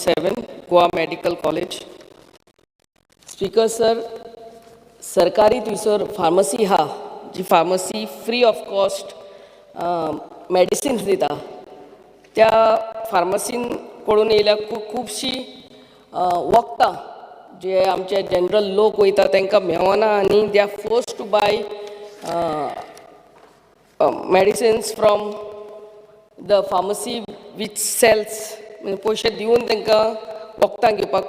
7, Goa Medical College. Speaker sir, सरकारी थंयसर pharmacy हा जी pharmacy free of cost medicines दिता त्या फार्मसीन कडून येयल्या खुबशीं वखदां जे आमचे जनरल लोक वयता तांकां मेवना आनी they are forced to buy medicines from the pharmacy which sells पयशे दिवन तांकां वखदां घेवपाक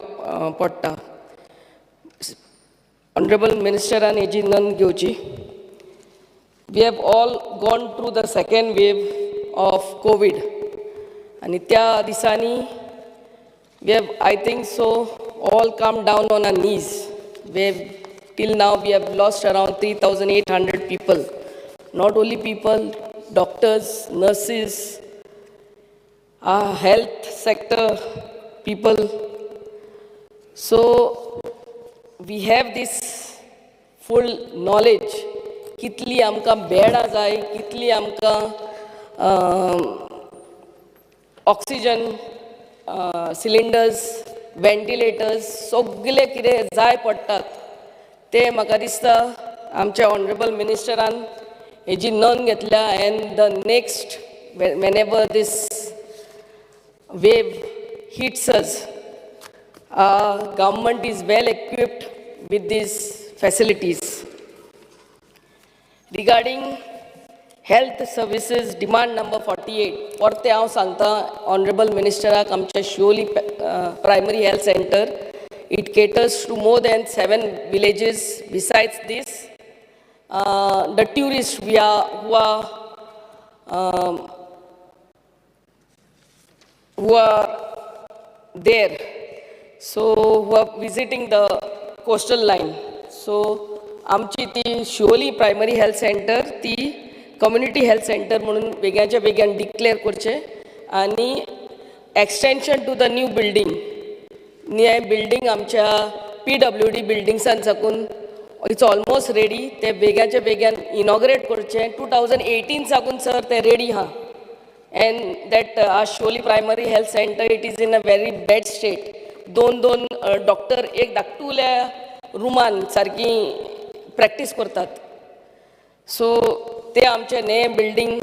पडटा. Honorable Minister and हेजी नोंद घेवची. We have all gone through the second wave of COVID. आणि त्या दिसांनी we have, I think so, all come down on our knees. Till now we have lost around 3,800 people. Not only people, doctors, nurses, health sector people. So we have this full knowledge कितली आमकां बेडां जाय, कितली आमकां oxygen cylinders, ventilators सगळे कितें जाय पडटात ते म्हाका दिसता आमच्या ऑनरेबल मिनिस्टरान हेजी नोंद घेतल्या. And the next whenever this wave hits us, government is well equipped with these facilities. Regarding health services demand number 48, परते हांव सांगता ऑनरेबल मिनिस्टराक आमच्या Shivoli primary health centre. It caters to more than 7 villages. Besides this, the tourists who are there, so who are visiting the coastal line. So आमची ती Shivoli primary health centre ती community health centre म्हणून बेग्याच्या बेग्यान declare करचे आणि extension to the new building. New building आमच्या PWD बिल्डिंग्सान साकून इट्स ऑलमोस्ट रेडी. ते बेग्याच्या बेग्यान इनॉग्रेट करचे. 2018 साकून सर ते रेडी हा. And that Sholi Primary Health Center, it is in a very bad state. दोन डॉक्टर एक धाकटुल्या रुमान सारकी प्रॅक्टीस करतात. सो ते आमचे नये बिल्डिंग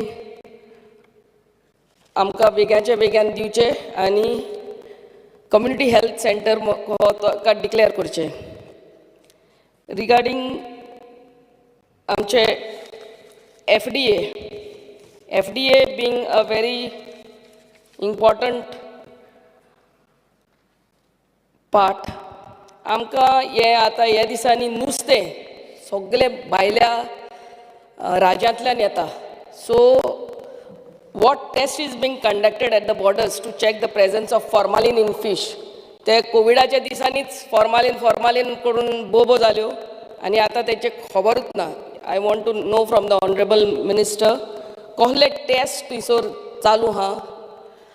आमकां बेग्याच्या बेग्यान दिवचे आनी कम्युनिटी हेल्थ सेंटर हो डिक्लेअर करचे. रिगार्डिंग आमचे FDA being a very important part, आमकां हे आतां ह्या दिसांनी नुस्तें सगळे भायल्या राज्यांतल्यान येता. सो what test is being conducted at the borders to check the presence of formalin in fish? ते कोविडाच्या दिसांनीच फॉर्मालिन करून बोबो जाल्यो आनी आतां तेचे खबरूच ना. I want to know from the honourable minister कहले टेस्ट थंयसर चालू हा.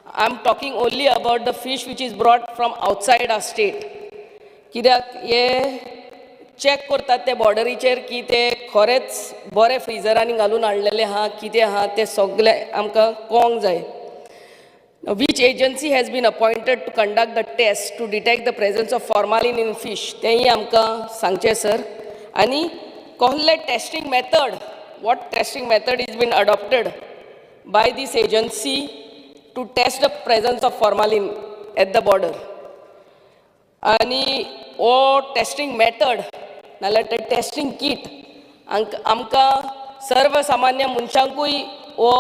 I am talking only about the fish which is brought from outside our state. कित्याक हे चॅक करतात ते बॉर्डरीचेर की ते खरेंच बरे फ्रिजरांनी घालून हाडलेले हा कितें हा ते सगळे आमकां कळोंक जाय. Which agency has been appointed to conduct the test to detect the presence of formalin in fish? तेही आमकां सांगचे सर. आनी कहले testing method, what testing method is been adopted by this agency to test the presence of formalin at the border? आनी ओ testing method नाल्यार ते testing kit आमकां सर्वसामान्य मनशांकूय ओ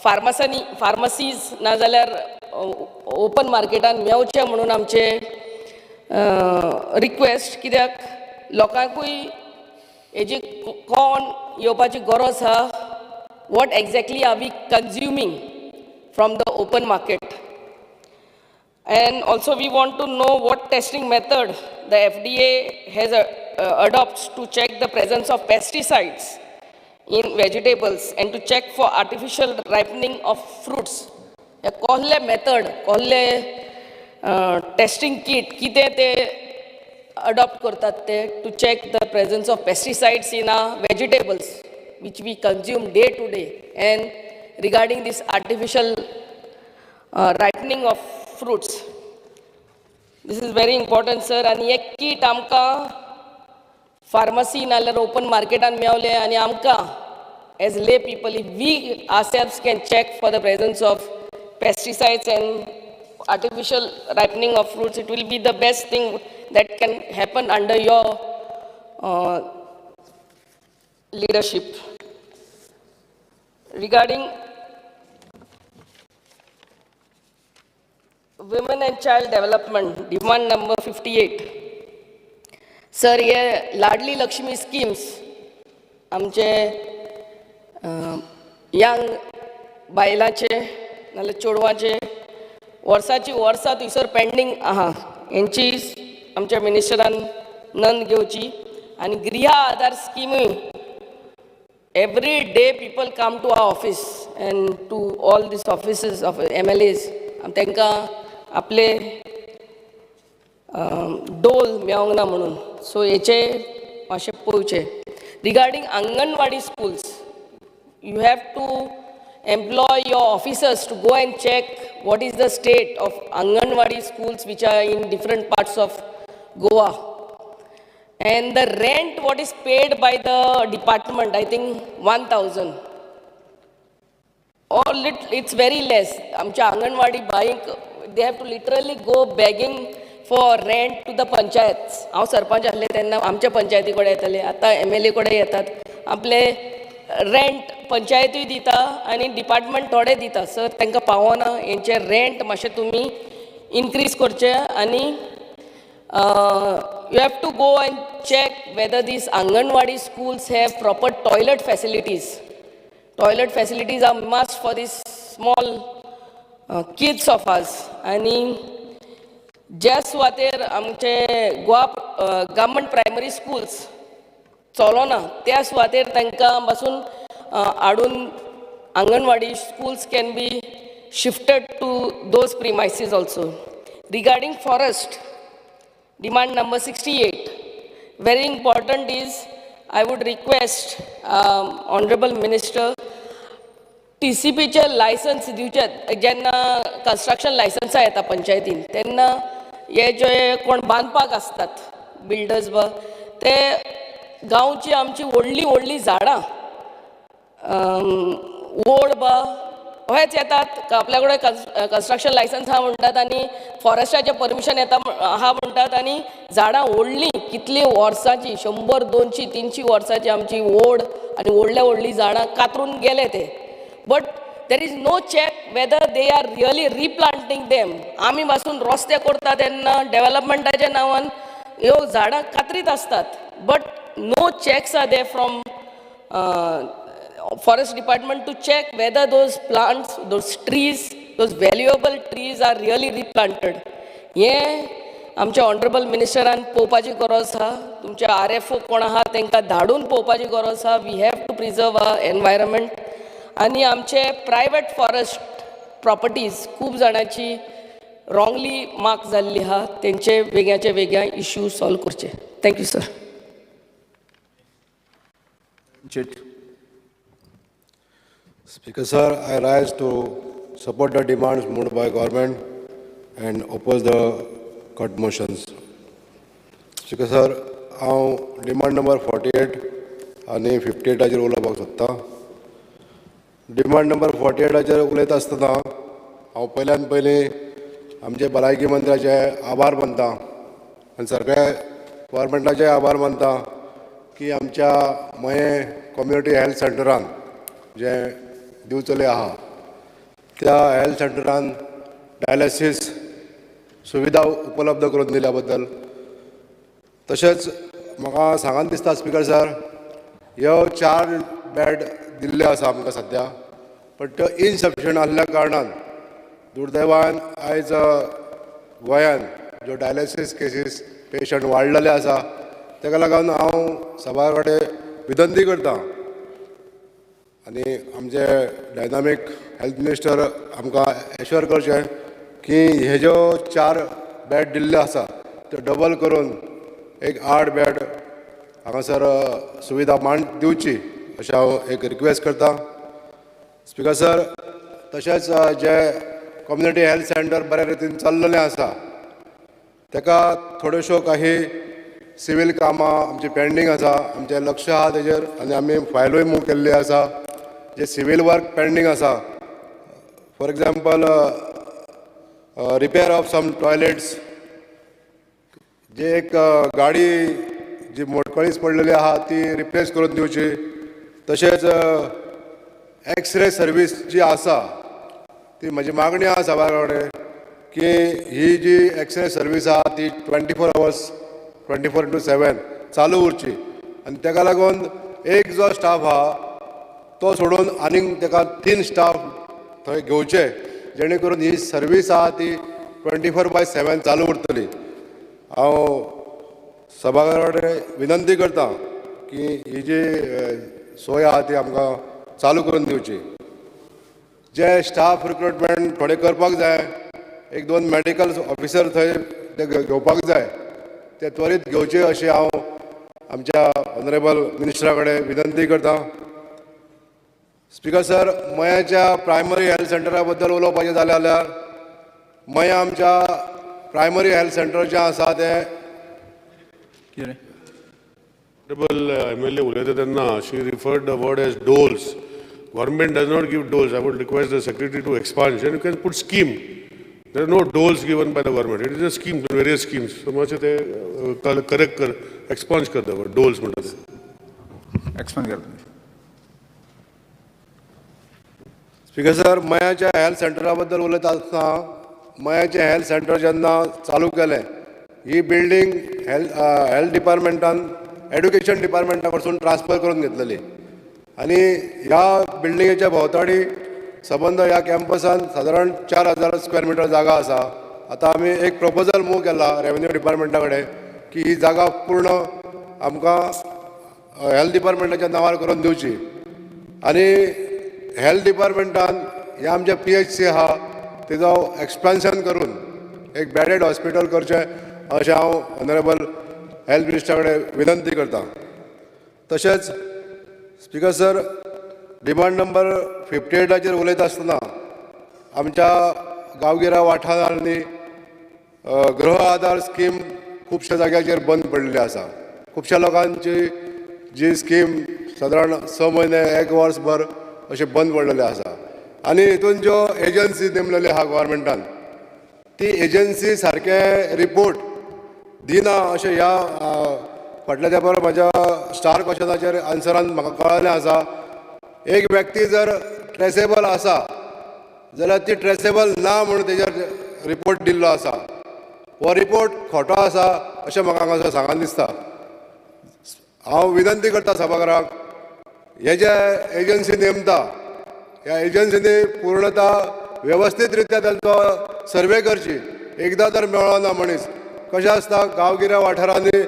फार्मसीज नाजाल्यार ओपन मार्केटान मेवचे म्हणून आमचे रिक्वेस्ट. कित्याक लोकांकूय हेजी कोण येवपाची गरज आहा. What exactly are we consuming from the open market. And also we want to know what testing method the FDA has adopts to check the presence of pesticides in vegetables and to check for artificial ripening of fruits. Kohle method, kohle testing kit, kite te adopt kartat te to check the presence of pesticides in our vegetables which we consume day to day. And regarding this artificial ripening of fruits. This is very important, sir. आणि एक कीट आमकां pharmacy नाल्यार open मार्केटान मेवले आनी आमकां as lay people, if we ourselves can check for the presence of pesticides and artificial ripening of fruits, it will be the best thing that can happen under your leadership. Regarding women and child development, demand number 58. Sir, ये लाडली Lakshmi schemes आमचे young बायलांचे नाल्यार चेडवांचे वर्साची वर्सां थंयसर pending आहा हेंची आमच्या मिनिस्टरान नंद घेवची आनी गृह आधार स्किमूय every day people come to our office and to all these offices of MLAs तांकां आपले डोल मेळोंक ना म्हणून सो हेचे मातशें पळोवचें. Regarding anganwadi schools, you have to employ your officers to go and check what is the state of Anganwadi schools which are in different parts of Goa. And the rent what is paid by the department, I think 1,000. Or it's very less. Amcha Anganwadi buying, they have to literally go begging for rent to the panchayats. हांव सरपंच आसले तेन्ना आमच्या पंचायती कडेन येताले, आतां MLA कडेन येतात, आपले रेंट पंचायतूय दिता आनी डिपार्टमेंट थोडे दिता. सर तांकां पावना, हेंचे रेंट मातशें तुमी इनक्रीज करचें आनी you have to go and check whether these anganwadi schools have proper toilet facilities. Toilet facilities are must for these small kids of us. आनी ज्या सुवातेर आमचे गोवा गव्हर्मेंट प्रायमरी स्कूल्स चलोना त्या सुवातेर तांकां पासून हाडून anganwadi schools can be shifted to those premises also. Regarding forest, demand number 68. Very important is, I would request Honorable Minister, TCPचे लायसन्स दिवचे जेन्ना कन्स्ट्रक्शन लायसन्सां येता पंचायतीन तेन्ना हे जे कोण बांदपाक आसतात बिल्डर्स बा ते गांवची आमची व्हडली व्हडली झाडां वोड बा हेच येतात आपल्या कडेन कन्स्ट्रक्शन लायसन्स आहा म्हणटात आनी फॉरेस्टाचें परमिशन येता आहा म्हणटात आनी झाडां व्हडलीं कितलीं वर्सांची 100, 200, 300 वर्सांची आमची वोड आनी व्हडल्या व्हडलीं झाडां कातरून गेले ते. But there is no check whether they are really replanting them. आमी पासून रस्ते करता तेन्ना डेव्हलपमेंटाच्या नांवान ह्यो झाडां कातरीत आसतात. But no checks are there from forest department to check whether those plants, those trees, those valuable trees are really replanted. हे आमच्या ऑनरेबल मिनिस्टरान पळोवपाची गरज आहा. तुमच्या RFO कोण आहा तांकां धाडून पळोवपाची गरज आहा. We have to preserve our environment. आनी आमचे प्रायवेट फॉरेस्ट प्रॉपर्टीज खूब जाणांची रॉंगली मार्क जाल्ली आहा. तेंचे वेगळ्याचे वेगळ्या इश्यू सॉल्व करचे. Thank you sir. Speaker sir, I rise to support the demands moved by government and oppose the cut motions. Speaker sir, हांव डिमांड नंबर 48 आनी 58 उलोवपाक सोदतां. डिमांड नंबर 48 उलयता आसतना हांव पयल्यान पयलीं आमचे भलायकी मंत्र्याचे आभार मानतां आनी सगळ्या गव्हर्मेंटाचे आभार मानतां की आमच्या मये कम्युनिटी हेल्थ सेंटरान जे दिवचले आहा त्या हेल्थ सेंटरान डायलिसीस सुविधा उपलब्ध करून दिल्या बद्दल. तशेंच म्हाका सांगान दिसता स्पीकर सर, ह्यो 4 बेड दिल्ले आसा आमकां सद्या, बट त्यो इनसफिशियंट आसल्या कारणान दुर्दैवान आयज गोंयान ज्यो डायलिसीस केसीस पेशंट वाडलेले आसा ताका लागून हांव सभा कडेन विनंती करतां आनी आमचे डायनामीक हेल्थ मिनिस्टर आमकां एश्योर करचें की हे ज्यो 4 बेड दिल्ले आसा त्यो डबल करून एक 8 बेड हांगासर सुविधा दिवची अशें हांव एक रिक्वेस्ट करतां. स्पीकर सर, तशेंच जे कम्युनिटी हेल्थ सेंटर बऱ्या रितीन चल्लेलें आसा. ताका थोड्योश्यो काही सिवील कामां आमची पेंडींग आसा. आमचें लक्ष आहा तेजेर आनी आमी फायलूय मूव केल्ली आसा. जे सिवील वर्क पेंडींग आसा, for example repair of some toilets, जे एक गाडी जी मोडकळीस पडलेली आहा ती रिप्लेस करून दिवची. तशेंच एक्सरे सर्वीस जी आसा ती म्हजी मागणी आहा सभाघरा कडेन की ही जी एक्सरे सर्वीस आहा ती 24 hours 24/7 चालू उरची. आनी ताका लागून एक जो स्टाफ आहा तो सोडून आनीक ताका 3 स्टाफ थंय घेवचे, जेणे करून ही सर्वीस आहा ती 24/7 चालू उरतली. हांव सभाघरा कडेन विनंती करता की ही जी सोय आहा ती आमकां चालू करून दिवची. जे स्टाफ रिक्रुटमेंट थोडे करपाक जाय, 1-2 मेडिकल ऑफिसर थंय ते घेवपाक जाय, ते त्वरीत घेवचे अशें हांव आमच्या ऑनरेबल मिनिस्टरा कडेन विनंती करता. स्पीकर सर, मयाच्या प्रायमरी हेल्थ सेंटरा बद्दल उलोवपाचें जाल्यार मया आमच्या प्रायमरी हेल्थ सेंटर जें आसा तें Honorable MLA उलयता तेन्ना she referred the word as doles. Government does not give doles. I would request the secretary to expand. You can put scheme. There are no doles given by the government. It is a scheme, various schemes. So much ते correct कर, expunge कर the word doles म्हणतात. Expand करता. Speaker sir, मयाच्या health सेंटरा बद्दल उलयता आसतना मयाचें health centre जेन्ना चालू केलें, ही बिल्डींग हेल्थ डिपार्टमेंटान एड्युकेशन डिपार्टमेंटा कडसून ट्रान्सफर करून घेतलेली. आनी ह्या बिल्डिंगेच्या भोंवतणी सबंद ह्या कॅम्पसान सादारण 4000 स्क्वेअर मिटर जागा आसा. आतां आमी एक प्रपोजल मूव केला रेव्हेन्यू डिपार्टमेंटा कडेन की ही जागा पूर्ण आमकां हेल्थ डिपार्टमेंटाच्या नांवार करून दिवची. आनी हेल्थ डिपार्टमेंटान हे आमचे PHC आहा तेजो एक्सपेन्शन करून एक बेडेड हॉस्पिटल करचें अशें हांव ऑनरेबल हेल्थ मिनिस्टरा कडेन विनंती करता. तशेंच स्पीकर सर, डिमांड नंबर 58 उलयता आसतना आमच्या गांवगिऱ्या वाठारांनी गृह आधार स्कीम खुबश्या जाग्याचेर बंद पडलेली आसा. खुबश्या लोकांची जी स्कीम सादारण 6 म्हयने 1 वर्सभर अशें बंद पडलेले आसा. आनी हितून ज्यो एजन्सी नेमलेली आहा गव्हर्मेंटान, ती एजन्सी सारके रिपोर्ट दिना अशें ह्या फाटल्या तेंपार म्हाज्या स्टार क्वेश्चनाचेर आन्सरान म्हाका कळलें आसा. एक व्यक्ती जर ट्रेसेबल आसा जाल्यार ती ट्रेसेबल ना म्हणून तेजेर रिपोर्ट दिल्लो आसा. हो रिपोर्ट खोटो आसा अशें म्हाका हांगासर सांगान दिसता. हांव विनंती करता सभाघराक, हे जे एजन्सी नेमता ह्या एजन्सीनी पूर्णता वेवस्थीत रित्या तांचो सर्वे करची. एकदां तर मेळ्ळो ना मनीस. कशें आसता, गांवगिऱ्या वाठारांनी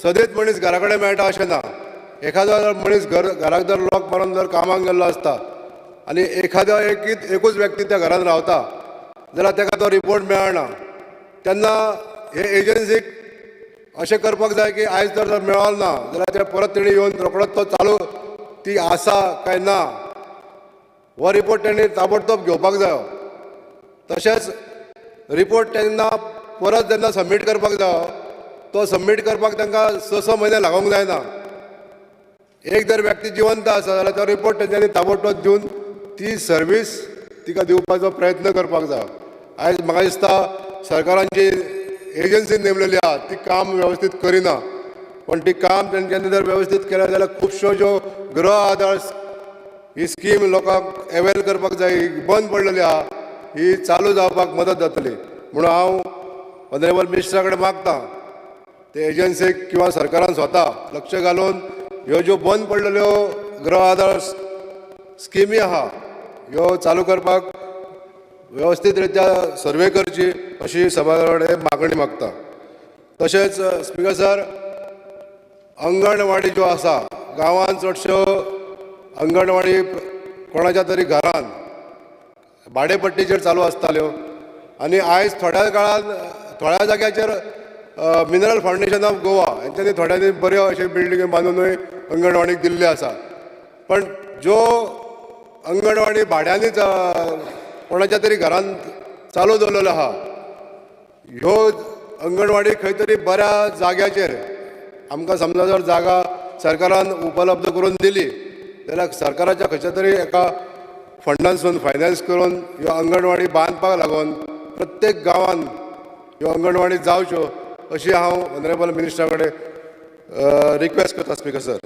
सदीत मनीस घरा कडेन मेळटा अशें ना. एखादो जर मनीस घराक जर लॉक मारून जर कामाक गेल्लो आसता आनी एखादो एकूच व्यक्ती त्या घरान रावता जाल्यार ताका तो रिपोर्ट मेळना. तेन्ना हे एजन्सीक अशें करपाक जाय की आयज जर मेळ्ळो ना जाल्यार ते परत तेणी येवन रोखडोच तो चालू ती आसा काय ना हो रिपोर्ट तेणी ताबडतोब घेवपाक जायो. तशेंच रिपोर्ट तेन्ना परत जेन्ना सबमीट करपाक जायो तो सबमीट करपाक तांकां 6 म्हयने लागोंक जायना. एक जर व्यक्ती जिवंत आसा जाल्यार तो रिपोर्ट तेंच्यांनी ताबडतोब दिवन ती सर्वीस तिका दिवपाचो प्रयत्न करपाक जायो. आयज म्हाका दिसता सरकारांची एजन्सी नेमलेली आहा ती काम वेवस्थीत करिना. पण ती काम तेंच्यांनी जर वेवस्थीत केलें जाल्यार खुबश्यो ज्यो गृह आधार ही स्कीम लोकांक अवेल करपाक जाय, ही बंद पडलेली आहा, ही चालू जावपाक मदत जातली. म्हणून हांव ऑनरेबल मिनिस्टरा कडेन मागतां ते एजन्सीक किंवा सरकारान स्वता लक्ष घालून ह्यो ज्यो बंद पडलेल्यो गृह आधार स्किमी आहा ह्यो चालू करपाक वेवस्थीत रित्या सर्वे करची अशी सभाघरा कडेन मागणी मागता. तशेंच स्पीकर सर, अंगणवाडी ज्यो आसा गांवांत चडश्यो अंगणवाडी कोणाच्या तरी घरान भाडेपट्टीचेर चालू आसताल्यो आनी आयज थोड्या काळान थोड्या जाग्याचेर मिनरल फाउंडेशन ऑफ गोवा हेंच्यांनी थोड्यांनी बऱ्यो अशे बिल्डिंगे बांदूनय अंगणवाडीक दिल्ले आसा. पण ज्यो अंगणवाडी भाड्यांनी कोणाच्या तरी घरांत चालू दवरलेलो आहा. ह्यो अंगणवाडी खंय तरी बऱ्या जाग्याचेर आमकां समजा जर जागा सरकारान उपलब्ध करून दिली जाल्यार सरकाराच्या खंयच्या तरी एका फंडांसून फायनान्स करून ह्यो अंगणवाडी बांदपाक लागून प्रत्येक गांवांत ह्यो अंगणवाडी जावच्यो अशी हांव ऑनरेबल मिनिस्टरा कडेन रिक्वेस्ट करता स्पीकर सर.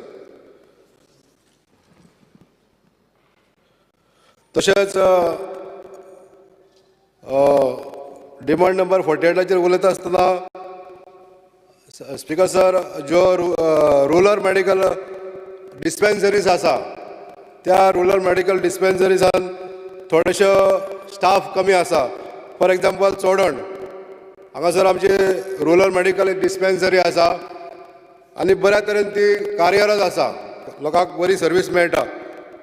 तशेंच डिमांड नंबर 48 उलयता आसतना स्पीकर सर ज्यो रुरल मेडिकल डिस्पेन्सरीज आसा त्या रुरल मेडिकल डिस्पेन्सरीजान थोडेशो स्टाफ कमी आसा. फॉर एग्जाम्पल चोडण हांगासर आमची रुरल मेडिकल डिस्पेन्सरी आसा आनी बऱ्या तरेन ती कार्यरत आसा, लोकांक बरी सर्वीस मेळटा,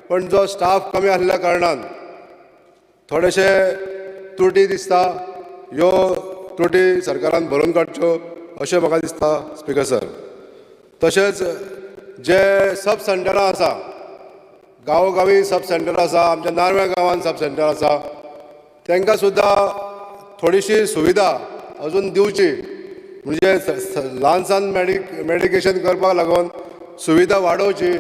पण जो स्टाफ कमी आसल्या कारणान थोडेशे त्रुटी दिसता. ह्यो त्रुटी सरकारान भरून काडच्यो अशें म्हाका दिसता स्पीकर सर. तशेंच जे सब सेंटरां आसा, गांवोगावी सब सेंटर आसा, आमच्या नारव्या गांवांत सब सेंटर आसा, तांकां सुद्दां थोडीशी सुविधा अजून दिवची, म्हणजे ल्हानसान मेडिकेशन करपाक लागून सुविधा वाडोवची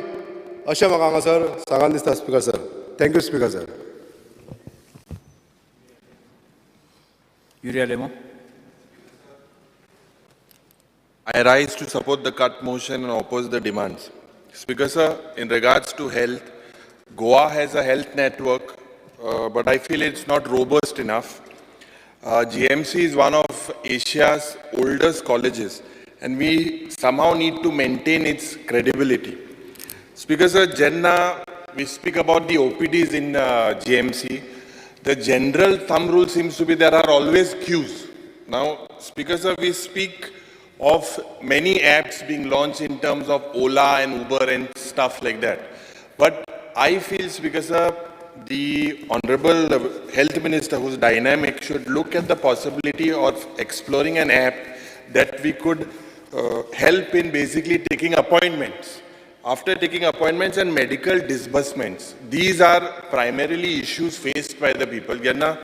अशें म्हाका हांगासर सांगान दिसता speaker sir. Thank you speaker sir. I rise to support the cut motion and oppose the demands. Speaker sir, in regards to health, Goa has a health network, but I feel it's not robust enough. GMC is one of Asia's oldest colleges, and we somehow need to maintain its credibility. Speaker sir, Jenna, we speak about the OPDs in GMC. The general thumb rule seems to be there are always queues. Now, Speaker sir, we speak of many apps being launched in terms of Ola and Uber and stuff like that. But I feel, Speaker sir, the Honorable Health Minister, who's dynamic, should look at the possibility of exploring an app that we could help in basically taking appointments. After taking appointments and medical disbursements, these are primarily issues faced by the people. Jenna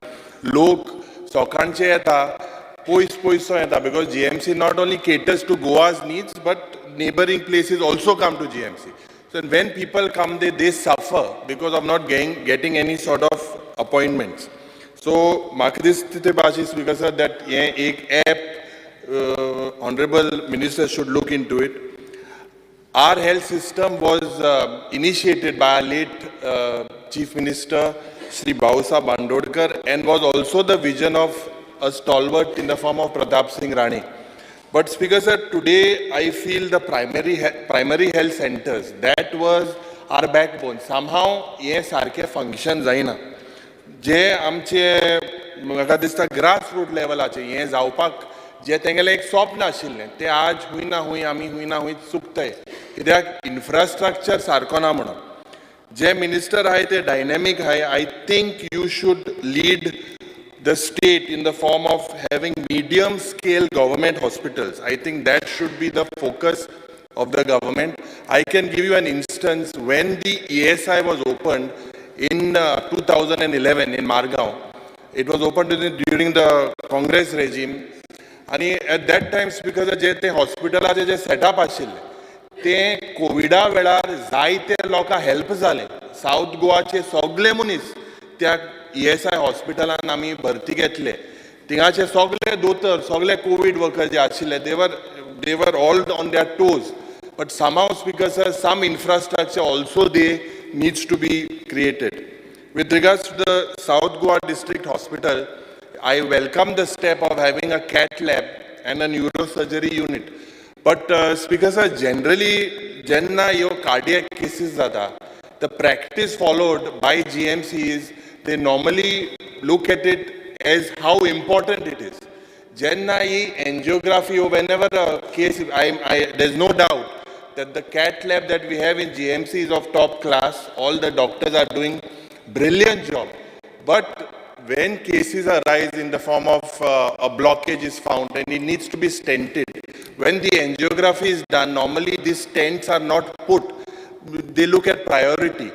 lok sokanche yeta poiso yeta, because GMC not only caters to Goa's needs, but neighboring places also come to GMC. So when people come, they suffer because of not getting any sort of appointments. So Makadis Titebashi Speaker sir, that ek app Honorable Minister should look into it. Our health system was initiated by our late Chief Minister Sri Bausa Bandodkar, and was also the vision of a stalwart in the form of Pratap Singh Rane. But Speaker sir, today I feel the primary health centers, that was our backbone. Somehow ye sarke function जायना. जे आमचे म्हाका दिसता grassroot लेवलाचे हे जावपाक जे तेंगेलें एक स्वप्न आशिल्लें तें आज हुयना हुंय आमी हुयना हुंय चुकताय, कित्याक इन्फ्रास्ट्रक्चर सारको ना म्हणून. जे मिनिस्टर आहाय ते डायनॅमीक आहाय. I think you should lead the state in the form of having medium scale government hospitals. I think that should be the focus of the government. I can give you an instance. When the ESI was opened in 2011 in Margao, it was opened during the Congress regime. And at that time, because जे ते हॉस्पिटलाचे जे setup आशिल्ले ते कोविडा वेळार जायते लोकां help जाले. South गोवाचे सगळे मनीस त्या ESI हॉस्पिटलान आमी भरती घेतले. थिंगाचे सगळे दोतोर, सगळे कोविड वर्कर जे आशिल्ले, they were all on their toes. But somehow, Speaker sir, some infrastructure also needs to be created. With regards to the South Goa District Hospital, I welcome the step of having a cath lab and a neurosurgery unit. But Speaker sir, generally, jenna yo cardiac cases zada, the practice followed by GMC is they normally look at it as how important it is. Jenna angiography, or whenever a case, there's no doubt that the cath lab that we have in GMC is of top class. All the doctors are doing brilliant job. But when cases arise in the form of a blockage is found and it needs to be stented, when the angiography is done, normally these stents are not put. They look at priority.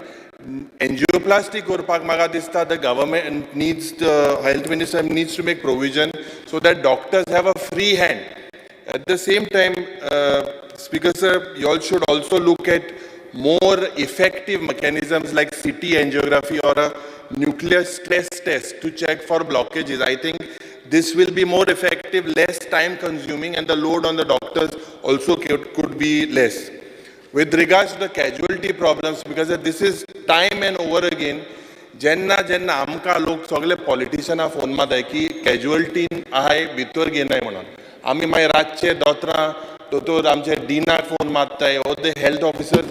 angioplasty korpak maga dista the government needs, the health minister needs to make provision so that doctors have a free hand. At the same time, Speaker sir, you all should also look at more effective mechanisms like CT angiography or a nuclear stress test to check for blockages. I think this will be more effective, less time consuming, and the load on the doctors also could be less. With regards to the casualty problems, because this is time and over again, जेन्ना आमकां लोक सगळे पॉलिटिशनां phone मारताय की कॅज्युअलिटीन आहाय भितर घेनाय म्हणून आमी मागीर रातचे दोतरां दोतोर आमचे डिनाक phone मारताय or the health officers,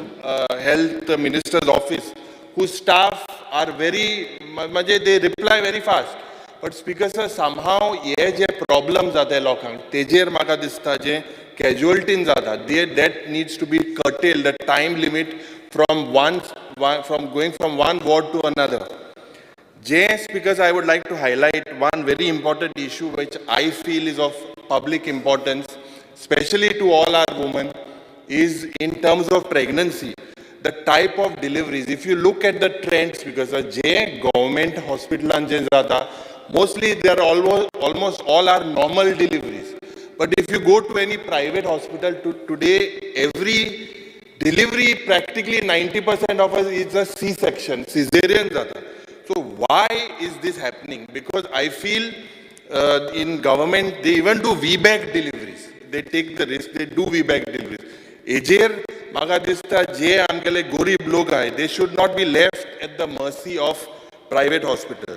health minister's office, whose staff are very, म्हणजे they reply very fast. But speaker sir, somehow हे जे प्रॉब्लम जाताय लोकांक तेजेर म्हाका दिसता जे casualty जाता that needs to be curtailed, the time limit from going from one ward to another. Yes, because I would like to highlight one very important issue which I feel is of public importance, especially to all our women, is in terms of pregnancy, the type of deliveries. If you look at the trends, because the government hospital mostly they are almost all are normal deliveries. But if you go to any private hospital today, every delivery, practically 90% of us is a C-section, cesarean. So why is this happening? Because I feel in government, they even do VBAC deliveries. They take the risk, they do VBAC deliveries. Ejer, maga dista je amkele gorib log hai, they should not be left at the mercy of private hospital.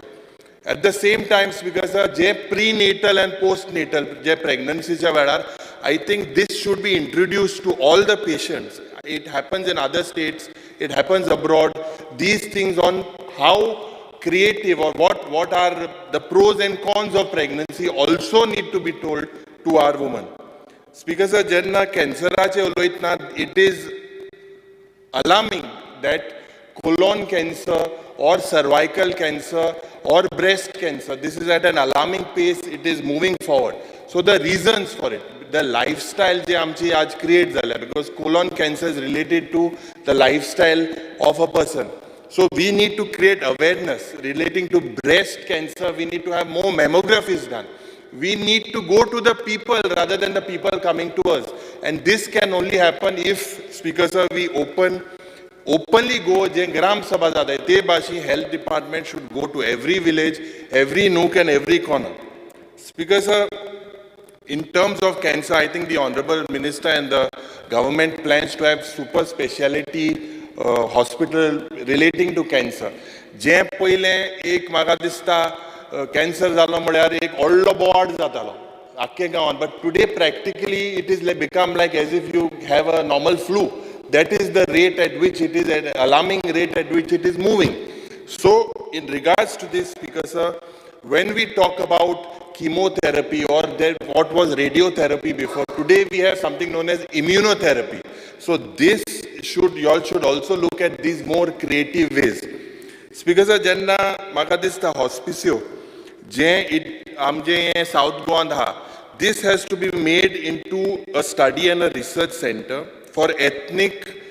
At the same time, because je prenatal and postnatal, je pregnancy cha vedar, I think this should be introduced to all the patients. It happens in other states, it happens abroad. These things on how creative or what are the pros and cons of pregnancy also need to be told to our women. Speaker sir, jenna cancerache oloitna, it is alarming that colon cancer or cervical cancer or breast cancer, this is at an alarming pace, it is moving forward. So the reasons for it, the lifestyle je amchi aaj create zala, because colon cancer is related to the lifestyle of a person. So we need to create awareness relating to breast cancer. We need to have more mammographies done. We need to go to the people rather than the people coming to us. And this can only happen if, Speaker sir, we openly go, Gram Sabha Zada, Te Bashi Health Department should go to every village, every nook and every corner. Speaker sir, in terms of cancer, I think the Honorable Minister and the government plans to have super speciality hospital relating to cancer. जे पहिले एक म्हाका दिसता cancer जालो म्हळ्यार एक व्हडलो बोवाड जातालो आख्खे गांवांत, but today practically it is become like as if you have a normal flu. That is the rate at which it is, an alarming rate at which it is moving. So in regards to this, Speaker sir, when we talk about chemotherapy or what was radiotherapy before, today we have something known as immunotherapy. So this you all should also look at these more creative ways. Speaker sir, jenna म्हाका दिसता hospicio जे आमचे South Goan ha, this has to be made into a study and a research center for ethnic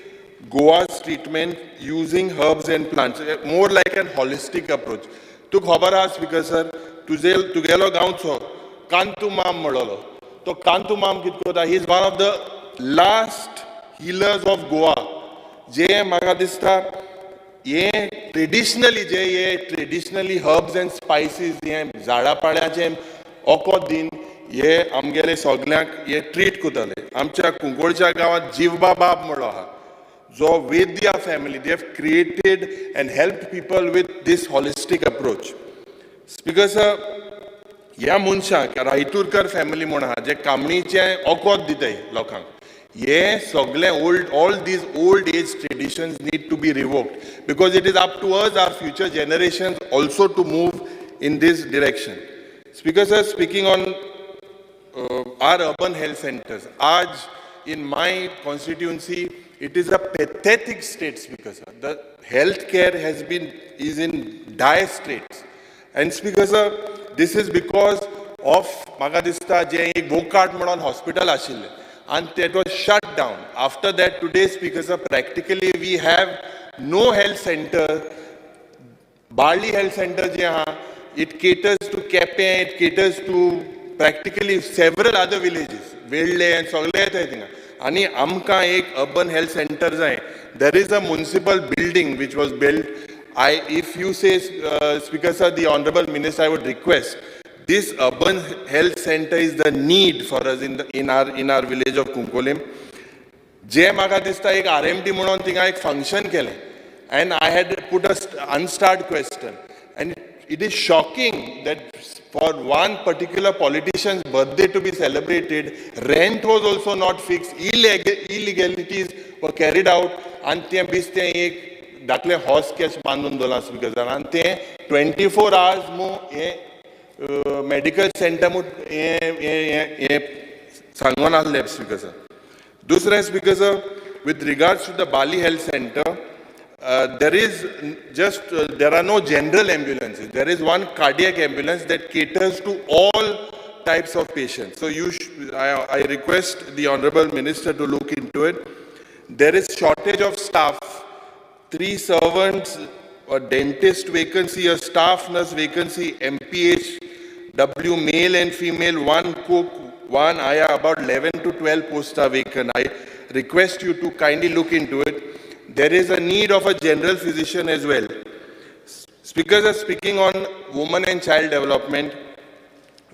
Goa's treatment using herbs and plants, more like an holistic approach. तू खबर आहा Speaker sir, तुगेलो गांवचो कांतू माम म्हणलो तो कांतू माम कितें करता, he is one of the last healers of Goa. जे म्हाका दिसता ये ट्रेडिशनली herbs and spices हे झाडां पाळ्याचे ओकोत दिन हे आमगेले सगल्यांक हे ट्रीट करताले. आमच्या कुंकोळच्या गांवांत जीवबा बाब म्हणलो आहा जो वेद्या family, they have created and helped people with this holistic approach. Speaker sir, ह्या मनशाक रायतुरकर फॅमिली म्हण आहा जे कामणीचे ओकोत दिताय लोकांक, हे सगळे all these old age traditions need to be revoked, because it is up to us, our future generations also to move in this direction. Speaker sir, speaking on our urban health centers, in my constituency, it is a pathetic state, Speaker sir. The healthcare is in dire straits. And Speaker sir, this is because of म्हाका दिसता जे एक वोकाट म्हणून hospital आशिल्ले and that was shut down. After that, today, Speaker sir, practically we have no health center, Barley Health Center je aha, it caters to Kepe, it caters to practically several other villages, Veldle and Sogle येता थिंगा. आणि आमका एक urban health center जाय. There is a municipal building which was built. If you say, Speaker Sir, the Honorable Minister, I would request, this urban health center is the need for us in our village of Kunkolim. जे म्हाका दिसता एक RMT म्हणून थिंगा एक function केलें. And I had put an unstarred question. And it is shocking that for one particular politician's birthday to be celebrated, rent was also not fixed, illegalities were carried out, and ते बिस्ते एक दाखले horse cash बांधून दोला Speaker Sir, and ते 24 hours मु ये medical center मु ये सांगून आसले Speaker Sir. दूसरा Speaker Sir, with regards to the Bali Health Center, there are no general ambulances. There is one cardiac ambulance that caters to all types of patients. So I request the Honorable Minister to look into it. There is shortage of staff. 3 servants, a dentist vacancy, a staff nurse vacancy, MPH, W male and female, 1 cook, 1 ayah, about 11 to 12 posts are vacant. I request you to kindly look into it. There is a need of a general physician as well. Speakers are speaking on women and child development.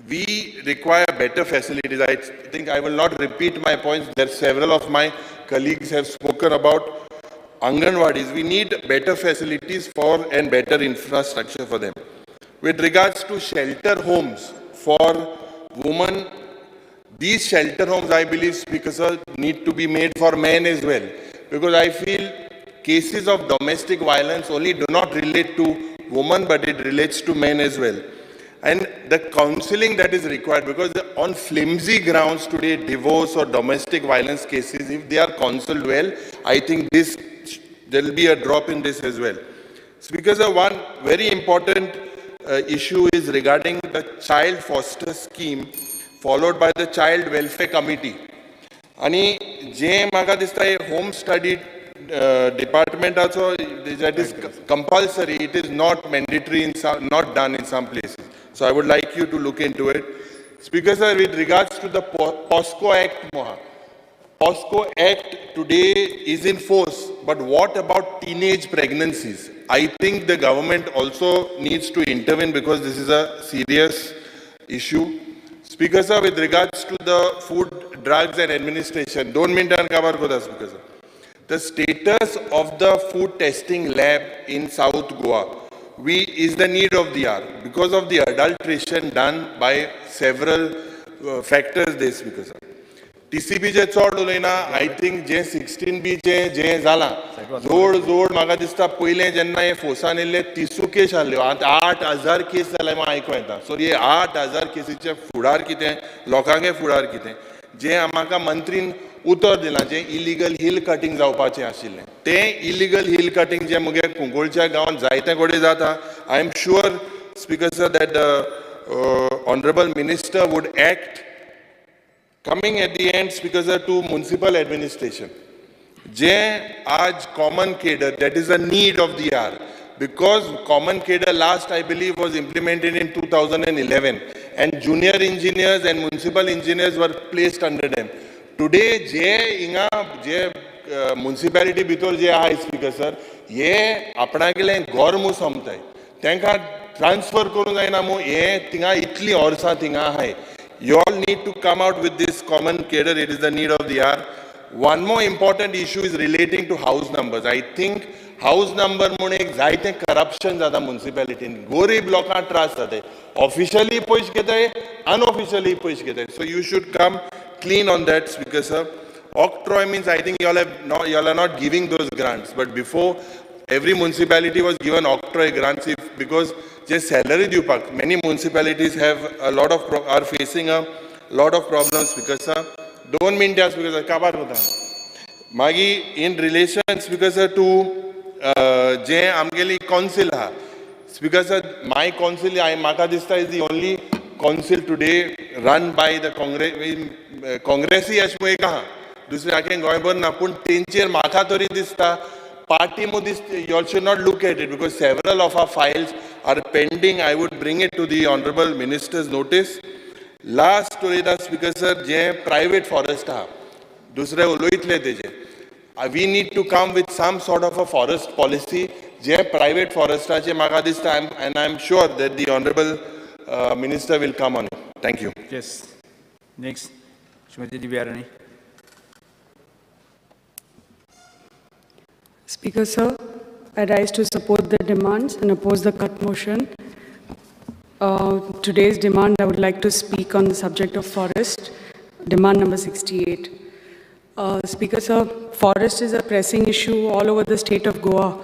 We require better facilities. I think I will not repeat my points. There several of my colleagues have spoken about Anganwadis. We need better facilities for and better infrastructure for them. With regards to shelter homes for women, these shelter homes, I believe, Speaker Sir, need to be made for men as well. Because I feel cases of domestic violence only do not relate to women, but it relates to men as well. And the counseling that is required, because on flimsy grounds today, divorce or domestic violence cases, if they are counseled well, I think there will be a drop in this as well. Speaker Sir, one very important issue is regarding the child foster scheme, followed by the child welfare committee. आणि जे म्हाका दिसता home study department also, that is compulsory, it is not mandatory, not done in some places. So I would like you to look into it. Speaker Sir, with regards to the POSCO Act, POSCO Act today is in force, but what about teenage pregnancies? I think the government also needs to intervene because this is a serious issue. Speaker Sir, with regards to the Food, Drugs and Administration, 2 minutes cover koda Speaker Sir. The status of the food testing lab in South Goa is the need of the hour because of the adulteration done by several factors there, Speaker Sir. TCB जे चोड उलयना, I think J 16B जे जाला, जोड म्हाका दिसता पयलें जेन्ना हे फोर्सान येयल्ले 30 case आहल्यो, आतां 8000 case जाल्यार म्हाका आयकूं येता. सो हे 8000 केसीचे फुडार कितें, लोकांगे फुडार कितें, जे म्हाका मंत्रीन उतर दिलां, जे इलिगल हिल कटींग जावपाचें आशिल्लें, तें इलिगल हिल कटींग जे मुगे कुंकोळच्या गांवांत जायते कडेन जाता. I am sure, Speaker Sir, that the Honorable Minister would act. Coming at the end, Speaker Sir, to municipal administration. Aaj common cadre, that is a need of the hour. Because common cadre last, I believe, was implemented in 2011. And junior engineers and municipal engineers were placed under them. Today, municipality bitor je hai, Speaker Sir, ye apna kele gormu samtai. Tenka transfer kuru zaina mu ye tinga itli orsa tinga hai. You all need to come out with this common cadre. It is the need of the hour. One more important issue is relating to house numbers. I think house number मुळे एक जायते corruption जाता municipality. गरीब लोकांक त्रास जाता. Officially पयशे घेताय, unofficially पयशे घेताय. So you should come clean on that, Speaker Sir. Octroi means I think you all are not giving those grants. But before, every municipality was given octroi grants because just salary diupak. Many municipalities have are facing a lot of problems, Speaker Sir. Don't mean that, Speaker Sir. Kabar hota. Magi in relation, Speaker Sir, to je amgeli council ha. Speaker Sir, my council, Maka Dista is the only council today run by the Congress. Congress ही अशमोय कहा. दुसरे आखें गोंयभर ना पूण तेंचेर म्हाका तरी दिसता party modis, you all should not look at it because several of our files are pending. I would bring it to the Honorable Minister's notice. Last story that Speaker sir, je private forest ha, dusre uloitle teje. We need to come with some sort of a forest policy. Je private forest ha, je maga this time, and I'm sure that the Honorable Minister will come on it. Thank you. Yes. Next, Shrimati Divyarani. Speaker, sir, I rise to support the demands and oppose the cut motion. Today's demand, I would like to speak on the subject of forest, demand number 68. Speaker, sir, forest is a pressing issue all over the state of Goa.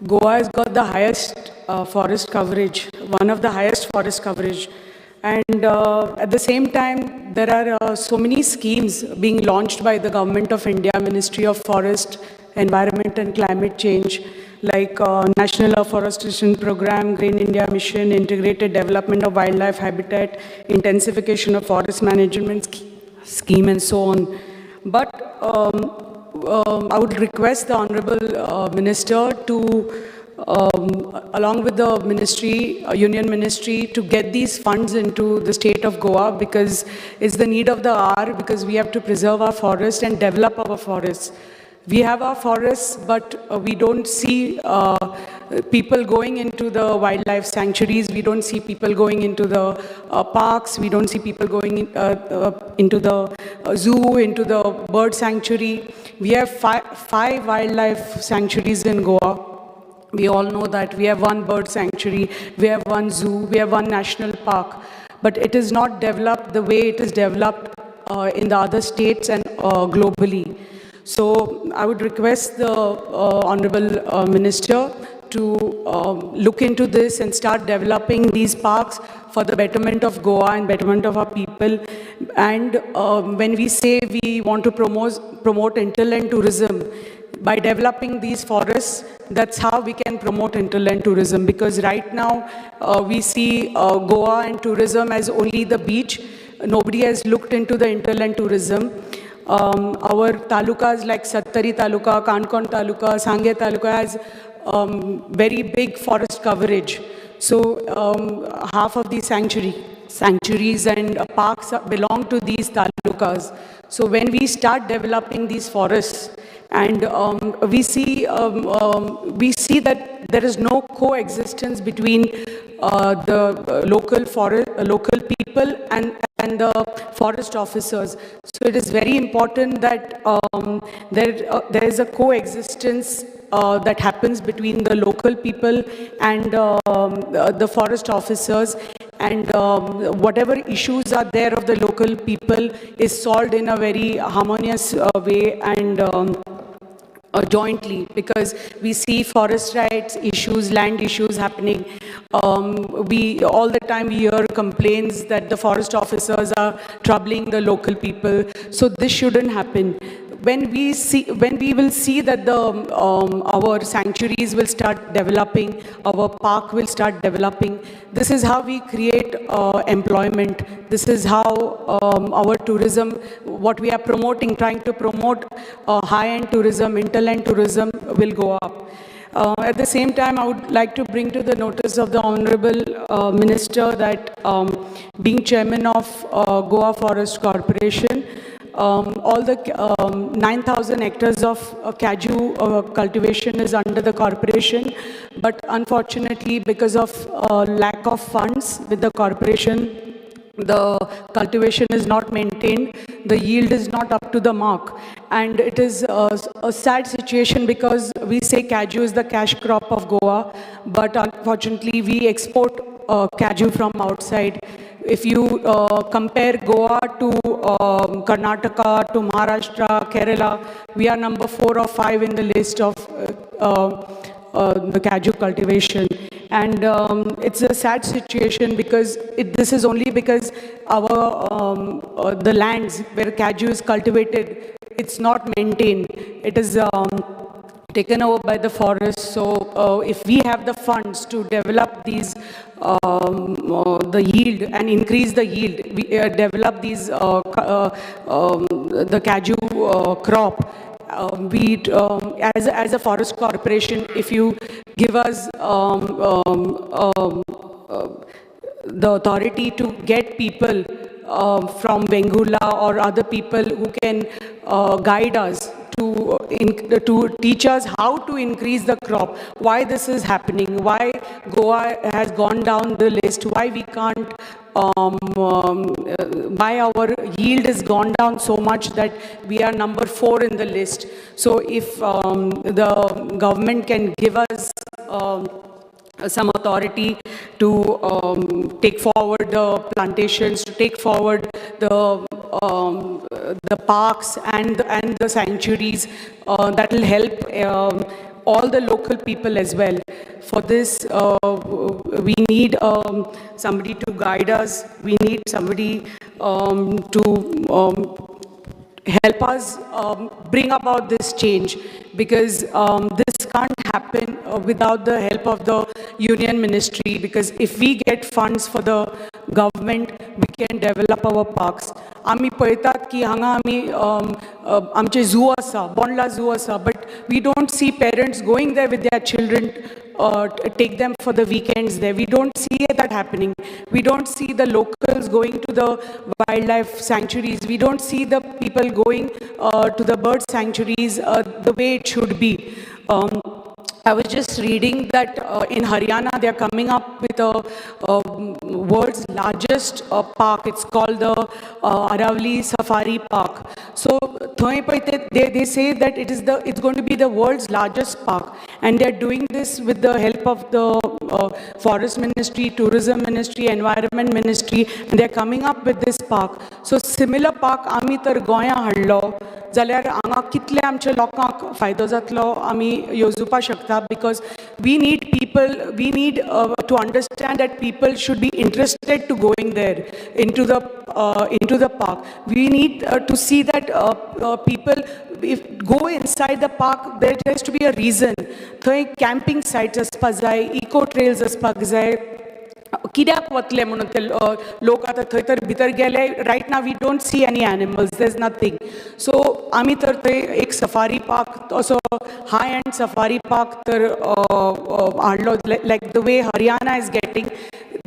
Goa has got the highest forest coverage, one of the highest forest coverage. And at the same time, there are so many schemes being launched by the Government of India, Ministry of Forest, Environment and Climate Change, like National Afforestation Program, Green India Mission, Integrated Development of Wildlife Habitat, Intensification of Forest Management Scheme, and so on. But I would request the Honorable Minister to, along with the ministry, Union Ministry, to get these funds into the state of Goa, because it's the need of the hour, because we have to preserve our forests and develop our forests. We have our forests, but we don't see people going into the wildlife sanctuaries. We don't see people going into the parks. We don't see people going into the zoo, into the bird sanctuary. We have five wildlife sanctuaries in Goa. We all know that. We have one bird sanctuary, we have one zoo, we have one national park. But it is not developed the way it is developed in the other states and globally. So I would request the Honorable Minister to look into this and start developing these parks for the betterment of Goa and betterment of our people. And when we say we want to promote hinterland tourism, by developing these forests, that's how we can promote hinterland tourism. Because right now, we see Goa and tourism as only the beach. Nobody has looked into the hinterland tourism. Our talukas like Sattari Taluka, Kankon Taluka, Sanghe Taluka has very big forest coverage. So half of these sanctuaries and parks belong to these talukas. So when we start developing these forests, and we see that there is no coexistence between the local people and the forest officers. So it is very important that there is a coexistence that happens between the local people and the forest officers, and whatever issues are there of the local people is solved in a very harmonious way and jointly, because we see forest rights issues, land issues happening. We all the time hear complaints that the forest officers are troubling the local people. So this shouldn't happen. When we will see that our sanctuaries will start developing, our park will start developing, this is how we create employment. This is how our tourism, what we are promoting, trying to promote high-end tourism, hinterland tourism will go up. At the same time, I would like to bring to the notice of the Honorable Minister that being chairman of Goa Forest Corporation, all the 9,000 hectares of Kaju cultivation is under the corporation, but unfortunately, because of lack of funds with the corporation, the cultivation is not maintained, the yield is not up to the mark. And it is a sad situation, because we say Kaju is the cash crop of Goa, but unfortunately we export Kaju from outside. If you compare Goa to Karnataka, to Maharashtra, Kerala, we are number 4 or 5 in the list of the Kaju cultivation. And it's a sad situation, because this is only because the lands where Kaju is cultivated, it's not maintained. It is taken over by the forest. So if we have the funds to develop these, the yield and increase the yield, we develop these, the Kaju crop, as a forest corporation, if you give us the authority to get people from Vengula or other people who can guide us to teach us how to increase the crop, why this is happening, why Goa has gone down the list, why we can't, why our yield has gone down so much that we are number 4 in the list. So if the government can give us some authority to take forward the plantations, to take forward the parks and the sanctuaries, that will help all the local people as well. For this, we need somebody to guide us. We need somebody to help us bring about this change, because this can't happen without the help of the union ministry, because if we get funds for the government, we can develop our parks. आमी पळयतात की हांगा आमी आमचे zoo आसा, Bondla zoo आसा, but we don't see parents going there with their children, take them for the weekends there. We don't see that happening. We don't see the locals going to the wildlife sanctuaries. We don't see the people going to the bird sanctuaries the way it should be. I was just reading that in Haryana they are coming up with a world's largest park. It's called the Aravali Safari Park. So they say that it's going to be the world's largest park, and they're doing this with the help of the Forest Ministry, Tourism Ministry, Environment Ministry, and they're coming up with this park. So similar park आमी तर गोंया हाडलो जाल्यार हांगा कितले आमच्या लोकांक फायदो जातलो आमी येवजुपा शकता, because we need people, we need to understand that people should be interested to going there into the park. We need to see that people go inside the park. There has to be a reason. थंय camping sites आसपाक जाय, eco trails आसपाक जाय. कित्याक वतले म्हणून ते लोक आतां थंय तर भितर गेले. Right now we don't see any animals, there is nothing. So आमी तर थंय एक सफारी पार्क, असो हाय एंड सफारी पार्क तर हाडलो, like the way Haryana is getting.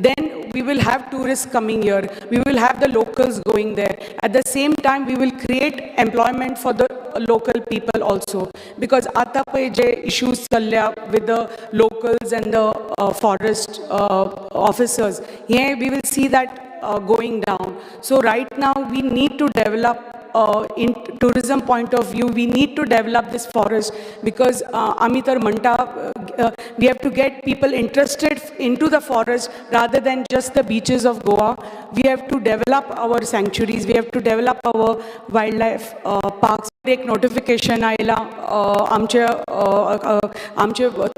Then we will have tourists coming here. We will have the locals going there. At the same time, we will create employment for the local people also. Because आता पे जे issues चल्ल्या with the locals and the forest officers, here we will see that going down. So right now, we need to develop in tourism point of view, we need to develop this forest, because Amitar Manta, we have to get people interested into the forest rather than just the beaches of Goa. We have to develop our sanctuaries, we have to develop our wildlife parks. एक notification आयला आमचे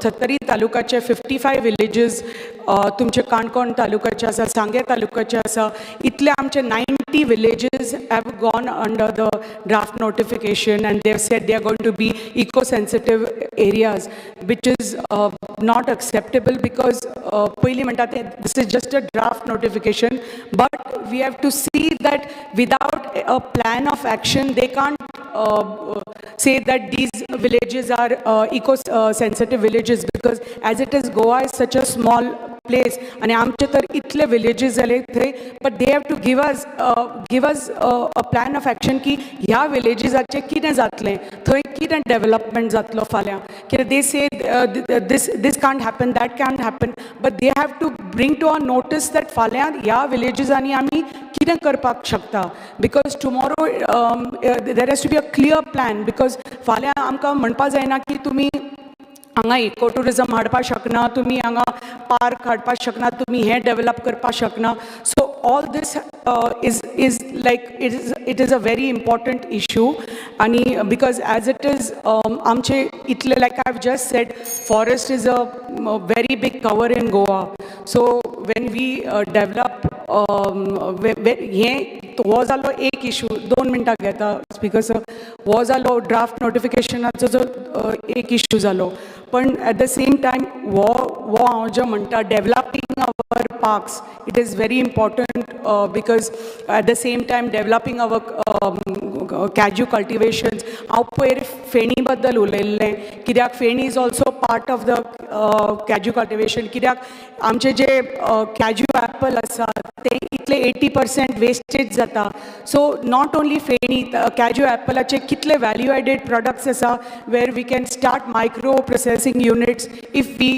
36 तालुकाचे 55 villages तुमचे काणकोण तालुकाचे आसा, सांगे तालुकाचे आसा, इतले आमचे 90 villages have gone under the draft notification, and they have said they are going to be eco-sensitive areas, which is not acceptable, because पहिली म्हणतात this is just a draft notification, but we have to see that without a plan of action, they can't say that these villages are eco-sensitive villages, because as it is, Goa is such a small place, and आमचे तर इतले villages जाले थंय, but they have to give us a plan of action की ह्या villagesचे कितें जातलें, थंय कितें development जातलो फाल्यां. कित्याक they say this can't happen, that can't happen, but they have to bring to our notice that फाल्यां ह्या villagesनी आमी कितें करपाक शकता, because tomorrow there has to be a clear plan, because फाल्यां आमकां म्हणपा जायना की तुमी हांगा इको टुरिजम हाडपाक शकना, तुमी हांगा पार्क हाडपाक शकना, तुमी हें डेवलप करपाक शकना. So all this is like it is a very important issue, and because as it is आमचे इतले, like I've just said, forest is a very big cover in Goa. So when we develop हें हो जालो एक issue, 2 मिनटां घेता speaker sir, हो जालो ड्राफ्ट नोटिफिकेशनाचो जो एक इशू जालो, पण एट द सेम टायम हो हांव जो म्हणटा developing our parks. It is very important because at the same time developing our cashew cultivations. हांव पयर फेणी बद्दल उलयल्लें कित्याक feni is also part of the cashew cultivation कित्याक आमचे जे cashew apple आसा ते इतले 80% wastage जाता. So not only feni cashew appleचे कितले value added products आसा where we can start micro processing units if we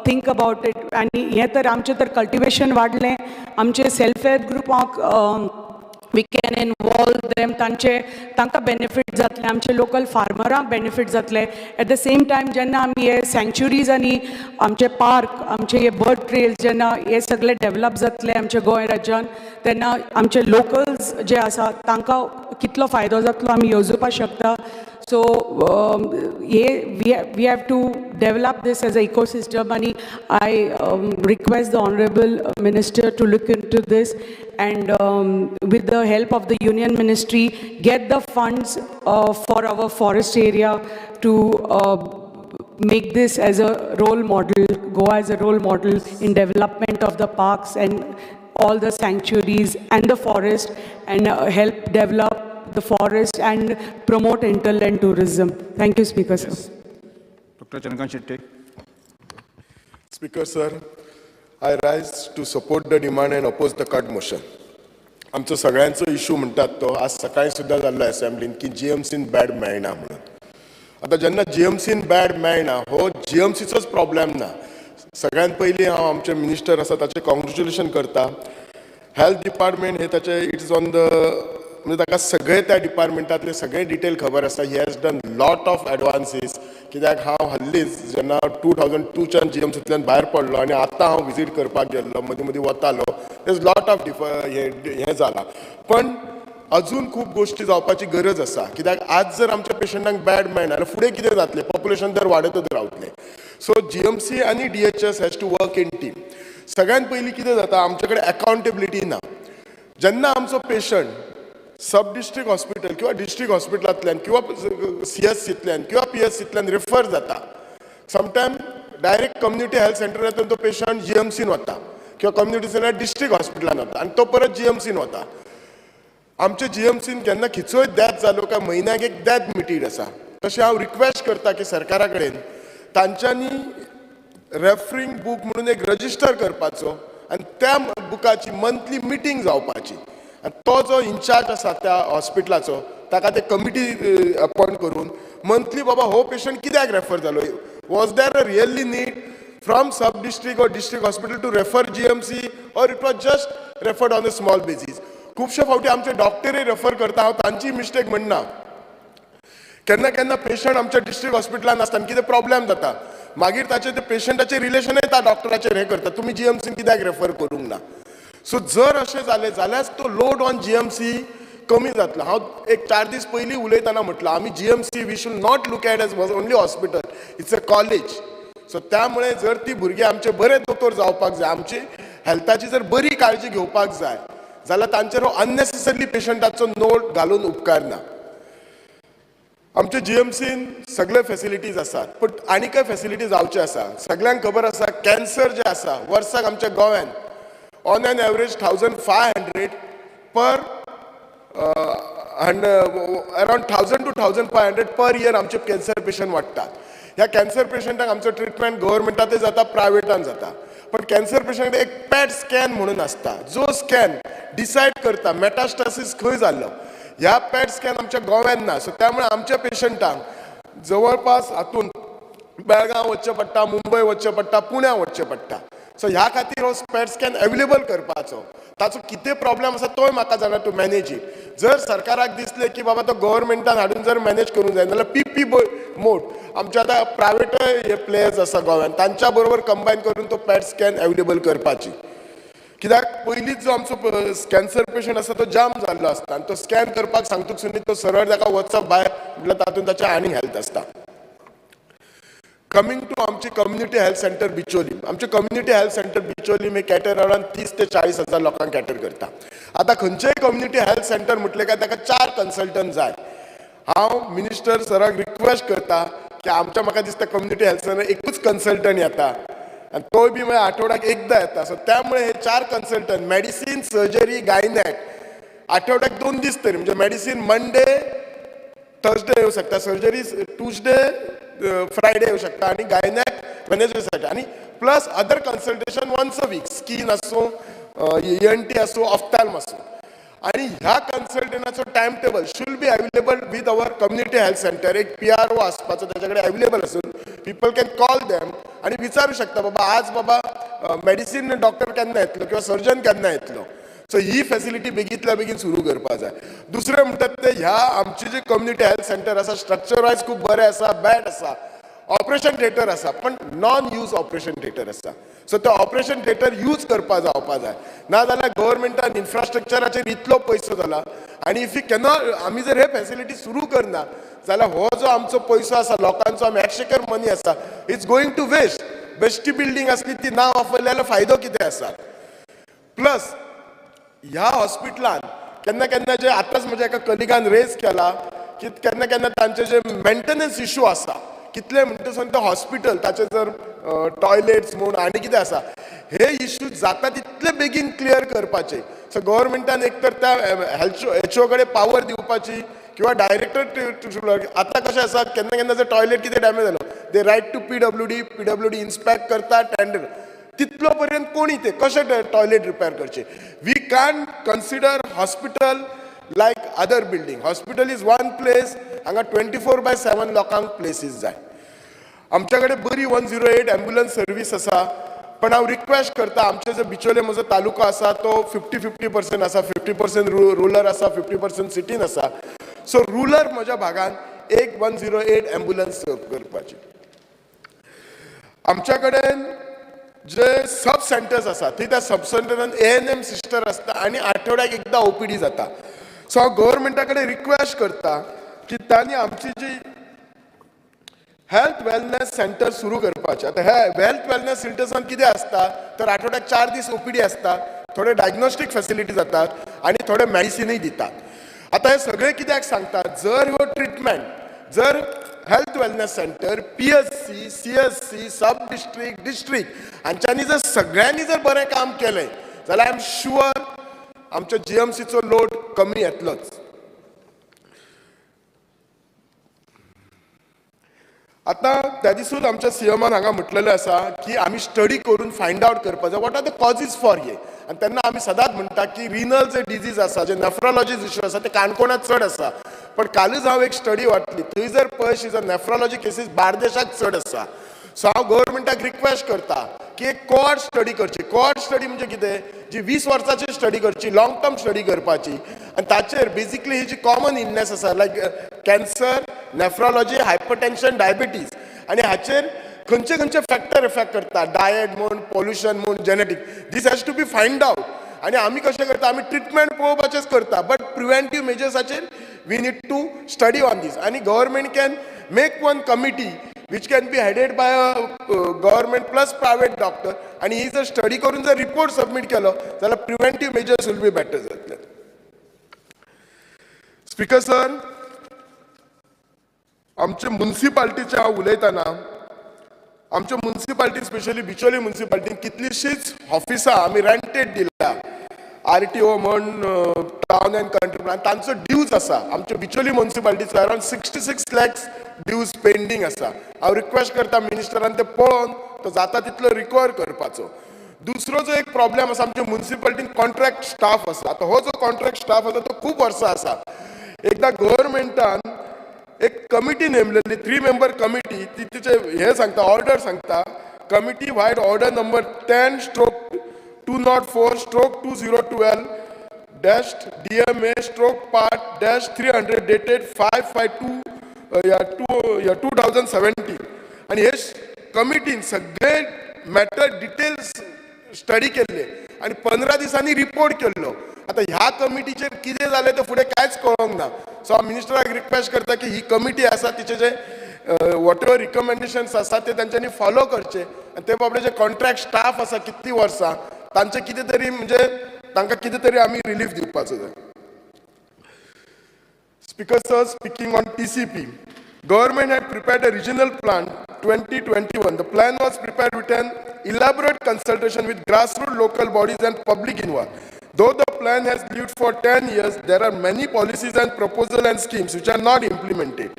think about it. आनी हें तर आमचें तर cultivation वाडलें आमचे self help ग्रुपाक we can involve them तांकां benefit जातले आमचे local farmeraंक benefit जातले. At the same time जेन्ना आमी हे sanctuaries आनी आमचे park आमचे हे bird trails जेन्ना हे सगळे develop जातले आमचे गोंय राज्यान तेन्ना आमचे locals जे आसा तांकां कितलो फायदो जातलो आमी येवजोवपाक शकता. So we have to develop this as an ecosystem and I request the Honorable Minister to look into this and with the help of the Union Ministry get the funds for our forest area to make this as a role model, Goa as a role model in development of the parks and all the sanctuaries and the forest and help develop the forest and promote hinterland tourism. Thank you, Speaker, sir. Dr. Chandrakant Shetty. Speaker, sir, I rise to support the demand and oppose the cut motion. आमचो सगळ्यांचो issue म्हणटात तो आज सकाळी सुद्धा जाल्लो असेंब्लीन की जीएमसीन bad मेळना म्हणून. आता जेन्ना जीएमसीन बॅड मेळना हो जीएमसीचोच प्रॉब्लेम ना. सगळ्यात पयलीं हांव आमचे मिनिस्टर आसा ताचे कॉंग्रेच्युलेशन करता. हेल्थ डिपार्टमेंट हे ताचे इट इज ऑन द म्हणजे ताका सगळे त्या डिपार्टमेंटातले सगळे डिटेल खबर आसा. He has done lot of advances कित्याक हांव हल्लीच जेन्ना 2002च्यान जीएमसींतल्यान भायर पडलो आनी आतां हांव विजीट करपाक गेल्लो मदीं मदीं वतालो देर इज लॉट ऑफ हें जालां. पण अजून खूब गोश्टी जावपाची गरज आसा कित्याक आज जर आमच्या पेशंटांक बॅड मेळना जाल्यार फुडें कितें जातलें पॉप्युलेशन दर वाडतच रावतलें. सो जीएमसी आनी DHS has to work in team. सगळ्यात पयलीं कितें जाता आमचे कडेन अकावंटेबिलिटी ना. जेन्ना आमचो पेशंट सब डिस्ट्रिक्ट हॉस्पिटल किंवा डिस्ट्रिक्ट हॉस्पिटलांतल्यान किंवा सीएचसींतल्यान किंवा पीएचसींतल्यान रेफर जाता समटायम डायरेक्ट कम्युनिटी हेल्थ सेंटरांतल्यान तो पेशंट जीएमसीन वता किंवा कम्युनिटी सेंटर डिस्ट्रिक्ट हॉस्पिटलान वता आनी तो परत जीएमसीन वता. आमच्या जीएमसीन केन्ना खिचोय डेथ जालो काय म्हयन्याक एक डेथ मिटीड आसा. तशें हांव रिक्वेस्ट करता की सरकारा कडेन तांच्यांनी रेफरिंग बूक म्हणून एक रजिस्टर करपाचो आनी त्या बुकाची मंथली मिटींग जावपाची आनी तो जो इन्चार्ज आसा त्या हॉस्पिटलाचो ताका ते कमिटी अपॉयंट करून मंथली बाबा हो पेशंट कित्याक रेफर जालो was there a really need from sub district or district hospital to refer GMC or it was just referred on a small basis. खुबशे फावटी आमचे डॉक्टरय रेफर करता हांव तांची मिस्टेक म्हणना. केन्ना केन्ना पेशंट आमच्या डिस्ट्रिक्ट हॉस्पिटलान आसता आनी कितें प्रॉब्लेम जाता मागीर ताचे ते पेशंटाचे रिलेशनय त्या डॉक्टराचेर हें करता तुमी जीएमसीन कित्याक रेफर करूंक ना. सो जर अशें जालें जाल्यार तो लोड ऑन जीएमसी कमी जातलो. हांव एक 4 दीस पयलीं उलयतना म्हटलं आमी GMC we should not look at as only hospital it's a college. So त्यामुळे जर ती भुरगीं आमचे बरे दोतोर जावपाक जाय आमची हेल्थाची जर बरी काळजी घेवपाक जाय जाल्यार तांचेर अननेसेसरी पेशंटाचो नोट घालून उपकार ना. आमचे जीएमसीन सगळे फेसिलिटीज आसात पण आनीकय फेसिलिटी जावचे आसा. सगळ्यांक खबर आसा कॅन्सर जे आसा वर्साक आमच्या गोंयान ऑन एन एवरेज 1500 पर अराउंड 1000 to 1500 पर इयर आमचे कॅन्सर पेशंट वाडटात. ह्या कॅन्सर पेशंटांक आमचो ट्रिटमेंट गव्हर्मेंटातय जाता प्रायवेटान जाता. पण कॅन्सर पेशंट एक पॅट स्कॅन म्हणून आसता जो स्कॅन डिसायड करता मेटास्टासीस खंय जाल्लो. ह्या पॅट स्कॅन आमच्या गोव्यान ना. सो त्यामुळे आमच्या पेशंटांक जवळपास हातून बेळगांव वचचें पडटा मुंबय वचचें पडटा पुण्या वचचें पडटा. सो ह्या खातीर हो पॅट स्कॅन अवेलेबल करपाचो ताचो कितें प्रॉब्लेम आसा तोय म्हाका जाणा टू मॅनेज इट. जर सरकाराक दिसलें की बाबा तो गव्हर्मेंटान हाडून जर मॅनेज करूंक जाय जाल्यार पीपी मोड आमचे आतां प्रायवेटय हे प्लेयर्स आसा गोव्यान तांच्या बरोबर कंबायन करून तो पॅट स्कॅन अवेलेबल करपाची. कित्याक पयलींच जो आमचो कॅन्सर पेशंट आसा तो जाम जाल्लो आसता आनी तो स्कॅन करपाक सांगतूक सुद्दां तो सरळ ताका वचप भायर म्हटल्यार तातूंत ताचें आनीक हेल्थ आसता. कमिंग टू आमची कम्युनिटी हेल्थ सेंटर बिचोली. आमचे कम्युनिटी हेल्थ सेंटर बिचोली मे कॅटर अराउंड 30 ते 40 हजार लोकांक कॅटर करता. आतां खंयचेय कम्युनिटी हेल्थ सेंटर म्हटलें काय ताका 4 कन्सल्टंट जाय. हांव मिनिस्टर सराक रिक्वेस्ट करता की आमच्या म्हाका दिसता कम्युनिटी हेल्थ सेंटर एकूच कन्सल्टंट येता आणि तोय बी मागीर आठवड्याक एकदा येता. सो त्यामुळे हे 4 कन्सल्टंट मेडिसिन, सर्जरी, गायनॅक आठवड्याक 2 दीस तरी, म्हणजे मेडिसिन मंडे थर्सडे येऊ शकता, सर्जरी ट्यूजडे फ्रायडे येऊ शकता आणि गायनॅक वेनेसडे साठी, आणि plus other consultation once a week, skin असो, ENT असो, ऑफ्थॅल्म असो. आणि ह्या कन्सल्टंटाचो time table should be available with our community health centre. एक PRO आसपाचो त्याच्याकडे अवेलेबल असून पीपल कॅन कॉल देम आणि विचारू शकता बाबा आज बाबा मेडिसिन डॉक्टर केन्ना येतलो किंवा सर्जन केन्ना येतलो. सो ही फॅसिलिटी बेगींतल्या बेगीन सुरू करपा जाय. दुसरें म्हणटात ते ह्या आमचे जे कम्युनिटी हेल्थ सेंटर आसा स्ट्रक्चर वायज खूब बरें आसा, बेड आसा, ऑपरेशन थिएटर आसा, पण नॉन यूज ऑपरेशन थिएटर आसा. सो ते ऑपरेशन थिएटर यूज करपा जावपा जाय. नाजाल्यार गव्हर्मेंटान इन्फ्रास्ट्रक्चराचेर इतलो पयसो जाला आनी इफ यू कॅनॉट, आमी जर हे फॅसिलिटी सुरू करना जाल्यार हो जो आमचो पयसो आसा लोकांचो, आमी एक्सचेकर मनी आसा, इट्स गोईंग टू वेस्ट. बेश्टी बिल्डींग आसली ती ना वापरली जाल्यार फायदो कितें आसा. प्लस ह्या हॉस्पिटलान केन्ना केन्ना जे आतांच म्हज्या एका कलिगान रेज केला की केन्ना केन्ना तांचे जे मेंटेनन्स इश्यू आसा, कितले म्हणटा ते हॉस्पिटल ताचे जर टॉयलेट्स म्हूण आनी कितें आसा, हे इश्यू जाता तितले बेगीन क्लियर करपाचे. सो गव्हर्मेंटान एक तर त्या HO कडेन पावर दिवपाची किंवा डायरेक्टर. आतां कशें आसा केन्ना केन्ना जर टॉयलेट कितें डॅमेज जालो, they write to PWD inspect करता, टेंडर. तितलो पर्यंत कोणी ते कशें टॉयलेट रिपेर करचे. We can consider hospital like other building. Hospital is one place, हांगा 24/7 लोकांक प्लेसीस जाय. आमच्या कडेन बरी 108 एम्ब्युलन्स सर्वीस आसा, पण हांव रिक्वेस्ट करता, आमचे जो बिचोले म्हजो तालुको आसा तो 50-50% आसा, 50% रुरल आसा, 50% सिटीन आसा. सो रुरल म्हज्या भागांत एक 108 एम्ब्युलन्स करपाची. आमच्या कडेन जे सब सेंटर्स आसा थंय त्या सब सेंटरान ANM सिस्टर आसता आनी आठवड्याक एकदा OPD जाता. सो हांव गव्हर्मेंटा कडेन रिक्वेस्ट करता की तांणी आमची जी हेल्थ वेलनेस सेंटर सुरू करपाचे. आतां हे हेल्थ वेलनेस सेंटर्सान कितें आसता तर आठवड्याक 4 दीस OPD आसता, थोडे डायग्नोस्टीक फॅसिलिटी जातात आनी थोडे मेडिसिनूय दितात. आतां हे सगळे कित्याक सांगतात, जर ह्यो ट्रिटमेंट जर health wellness centre, PSC, CSC, सब डिस्ट्रिक्ट हांच्यांनी जर सगळ्यांनी जर बरें काम केलें जाल्यार आय एम शुअर आमच्या GMCचो लोड कमी येतलोच. आतां त्या दिसूच आमच्या CMन हांगा म्हटलेलें आसा की आमी स्टडी करून फायंड आवट करपा जाय what are the causes for हे. आनी तेन्ना आमी सदांच म्हणटा की रिनल जे डिजीज आसा, जे नेफ्रोलॉजीज इश्यू आसा ते काणकोणांत चड आसा. पण कालूच हांव एक स्टडी वाचली, थंय जर पळयशी जर नेफ्रोलॉजी केसीस बार्देशाक चड आसा. सो हांव गव्हर्मेंटाक रिक्वेस्ट करता की एक कोहॉर्ट स्टडी करची. कोहॉर्ट स्टडी म्हणजे कितें, जी 20 वर्सांची स्टडी करची, लॉंग टर्म स्टडी करपाची, आनी ताचेर बेजिकली ही जी कॉमन इलनेस आसा like cancer, nephrology, hypertension, diabetes, आनी हाचेर खंयचे खंयचे फॅक्टर इफेक्ट करता, डायट म्हूण, पोल्युशन म्हूण, genetic, this has to be find out. आनी आमी कशें करता, आमी ट्रिटमेंट पळोवपाचेंच करता, बट प्रिव्हेंटीव मेजर्साचेर we need to study on this. आनी government can make one committee which can be headed by a government plus private doctor, and he जर स्टडी करून जर रिपोर्ट सबमिट केलो जाल्यार preventive measures will be better जातले. Speaker sir, आमचे म्युनिसिपालिटीचे हांव उलयतना आमच्या म्युनिसिपालिटी स्पेशली बिचोली म्युनिसिपालिटीन कितलीशीच ऑफिसां आमी रेंटेड दिल्या. RTO म्हण, टावन एंड कंट्री प्लॅन, तांचो ड्यूज आसा. आमच्या Bicholim म्युनिसिपालिटीचो around 66 lakhs dues pending आसा. हांव रिक्वेस्ट करता मिनिस्टरान ते पळोवन तो जाता तितलो रिकवर करपाचो. दुसरो जो एक प्रॉब्लेम आसा आमच्या म्युनिसिपालिटीन कॉन्ट्रॅक्ट स्टाफ आसा. आतां हो जो कॉन्ट्रॅक्ट स्टाफ आसा तो खूब वर्सां आसा. एकदां गव्हर्मेंटान एक कमिटी नेमलेली, 3 member कमिटी, ती तिचे हे सांगता, ऑर्डर सांगता, committee wide order number 10/204/2012-DMA/part-300 dated 5/2/2017. आणि हे कमिटीन सगळे मॅटर डिटेल्स स्टडी केल्ले आणि 15 दिसांनी रिपोर्ट केल्लो. आता ह्या कमिटीचेर कितें जालें तें फुडें कांयच कळोंक ना. सो हांव मिनिस्टराक रिक्वेस्ट करता की ही कमिटी आसा तिचे जे वॉट एवर रिकमेंडेशन्स आसा ते तांच्यांनी फॉलो करचे, आनी ते बाबडे जे कॉन्ट्रॅक्ट स्टाफ आसा कितली वर्सां तांचे कितें तरी म्हणजे तांकां कितें तरी आमी रिलीफ दिवपाचो जाय. Speaker sir, speaking on TCP, government had prepared a regional plan 2021. The plan was prepared with an elaborate consultation with grassroots local bodies and public involved. Though the plan has lived for 10 years, there are many policies and proposals and schemes which are not implemented.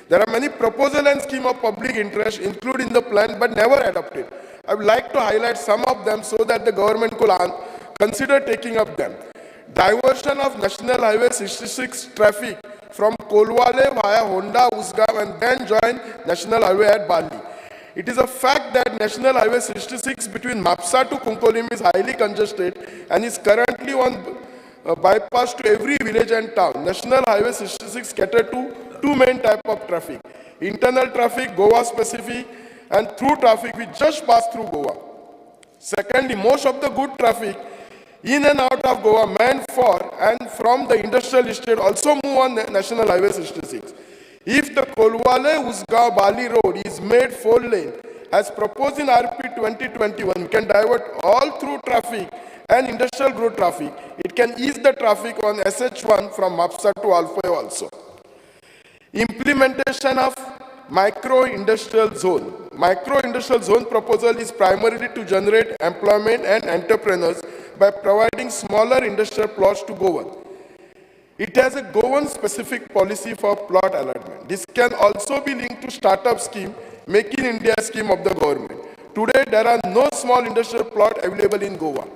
There are many proposals and schemes of public interest included in the plan but never adopted. I would like to highlight some of them so that the government could consider taking up them. Diversion of National Highway 66 traffic from Kolwale via Honda, Usgaon and then join National Highway at Bali. It is a fact that National Highway 66 between Mapsa to Kunkolim is highly congested and is currently on bypass to every village and town. National Highway 66 caters to two main types of traffic: internal traffic, Goa specific, and through traffic which just pass through Goa. Secondly, most of the good traffic in and out of Goa meant for and from the industrial estate also move on National Highway 66. If the Kolwale-Usgaon Bali road is made 4-lane, as proposed in RP 2021, we can divert all through traffic and industrial growth traffic. It can ease the traffic on SH1 from Mapsa to Alfoy also. Implementation of micro-industrial zone. Micro-industrial zone proposal is primarily to generate employment and entrepreneurs by providing smaller industrial plots to Goan. It has a Goan-specific policy for plot allotment. This can also be linked to startup scheme, Make in India scheme of the government. Today, there are no small industrial plot available in Goa.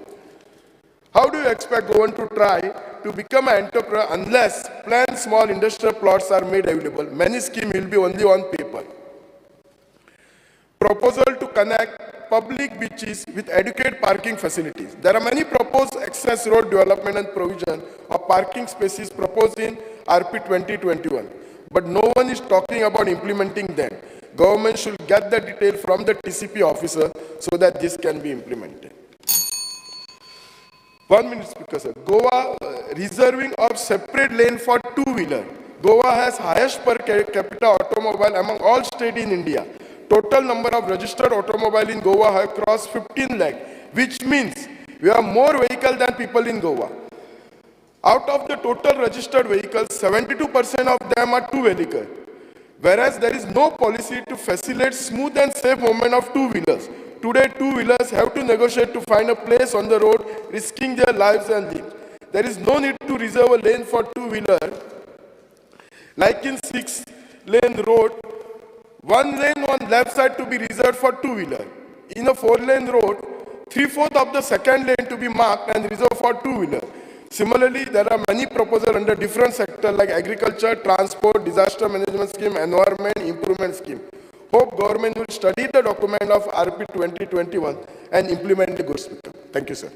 How do you expect Goan to try to become an entrepreneur unless planned small industrial plots are made available? Many schemes will be only on paper. Proposal to connect public beaches with adequate parking facilities. There are many proposed access road development and provision of parking spaces proposed in RP 2021, but no one is talking about implementing them. Government should get the detail from the TCP officer so that this can be implemented. 1 minute, Speaker, sir. Goa reserving of separate lane for two-wheeler. Goa has highest per capita automobile among all states in India. Total number of registered automobiles in Goa have crossed 15 lakh, which means we have more vehicles than people in Goa. Out of the total registered vehicles, 72% of them are two-wheelers, whereas there is no policy to facilitate smooth and safe movement of two-wheelers. Today, two-wheelers have to negotiate to find a place on the road, risking their lives and limbs. There is no need to reserve a lane for two-wheeler. Like in 6-lane road, one lane on left side to be reserved for two-wheeler. In a 4-lane road, 3/4 of the second lane to be marked and reserved for two-wheeler. Similarly, there are many proposals under different sectors like agriculture, transport, disaster management scheme, environment improvement scheme. Hope government will study the document of RP 2021 and implement the good speaker. Thank you, sir.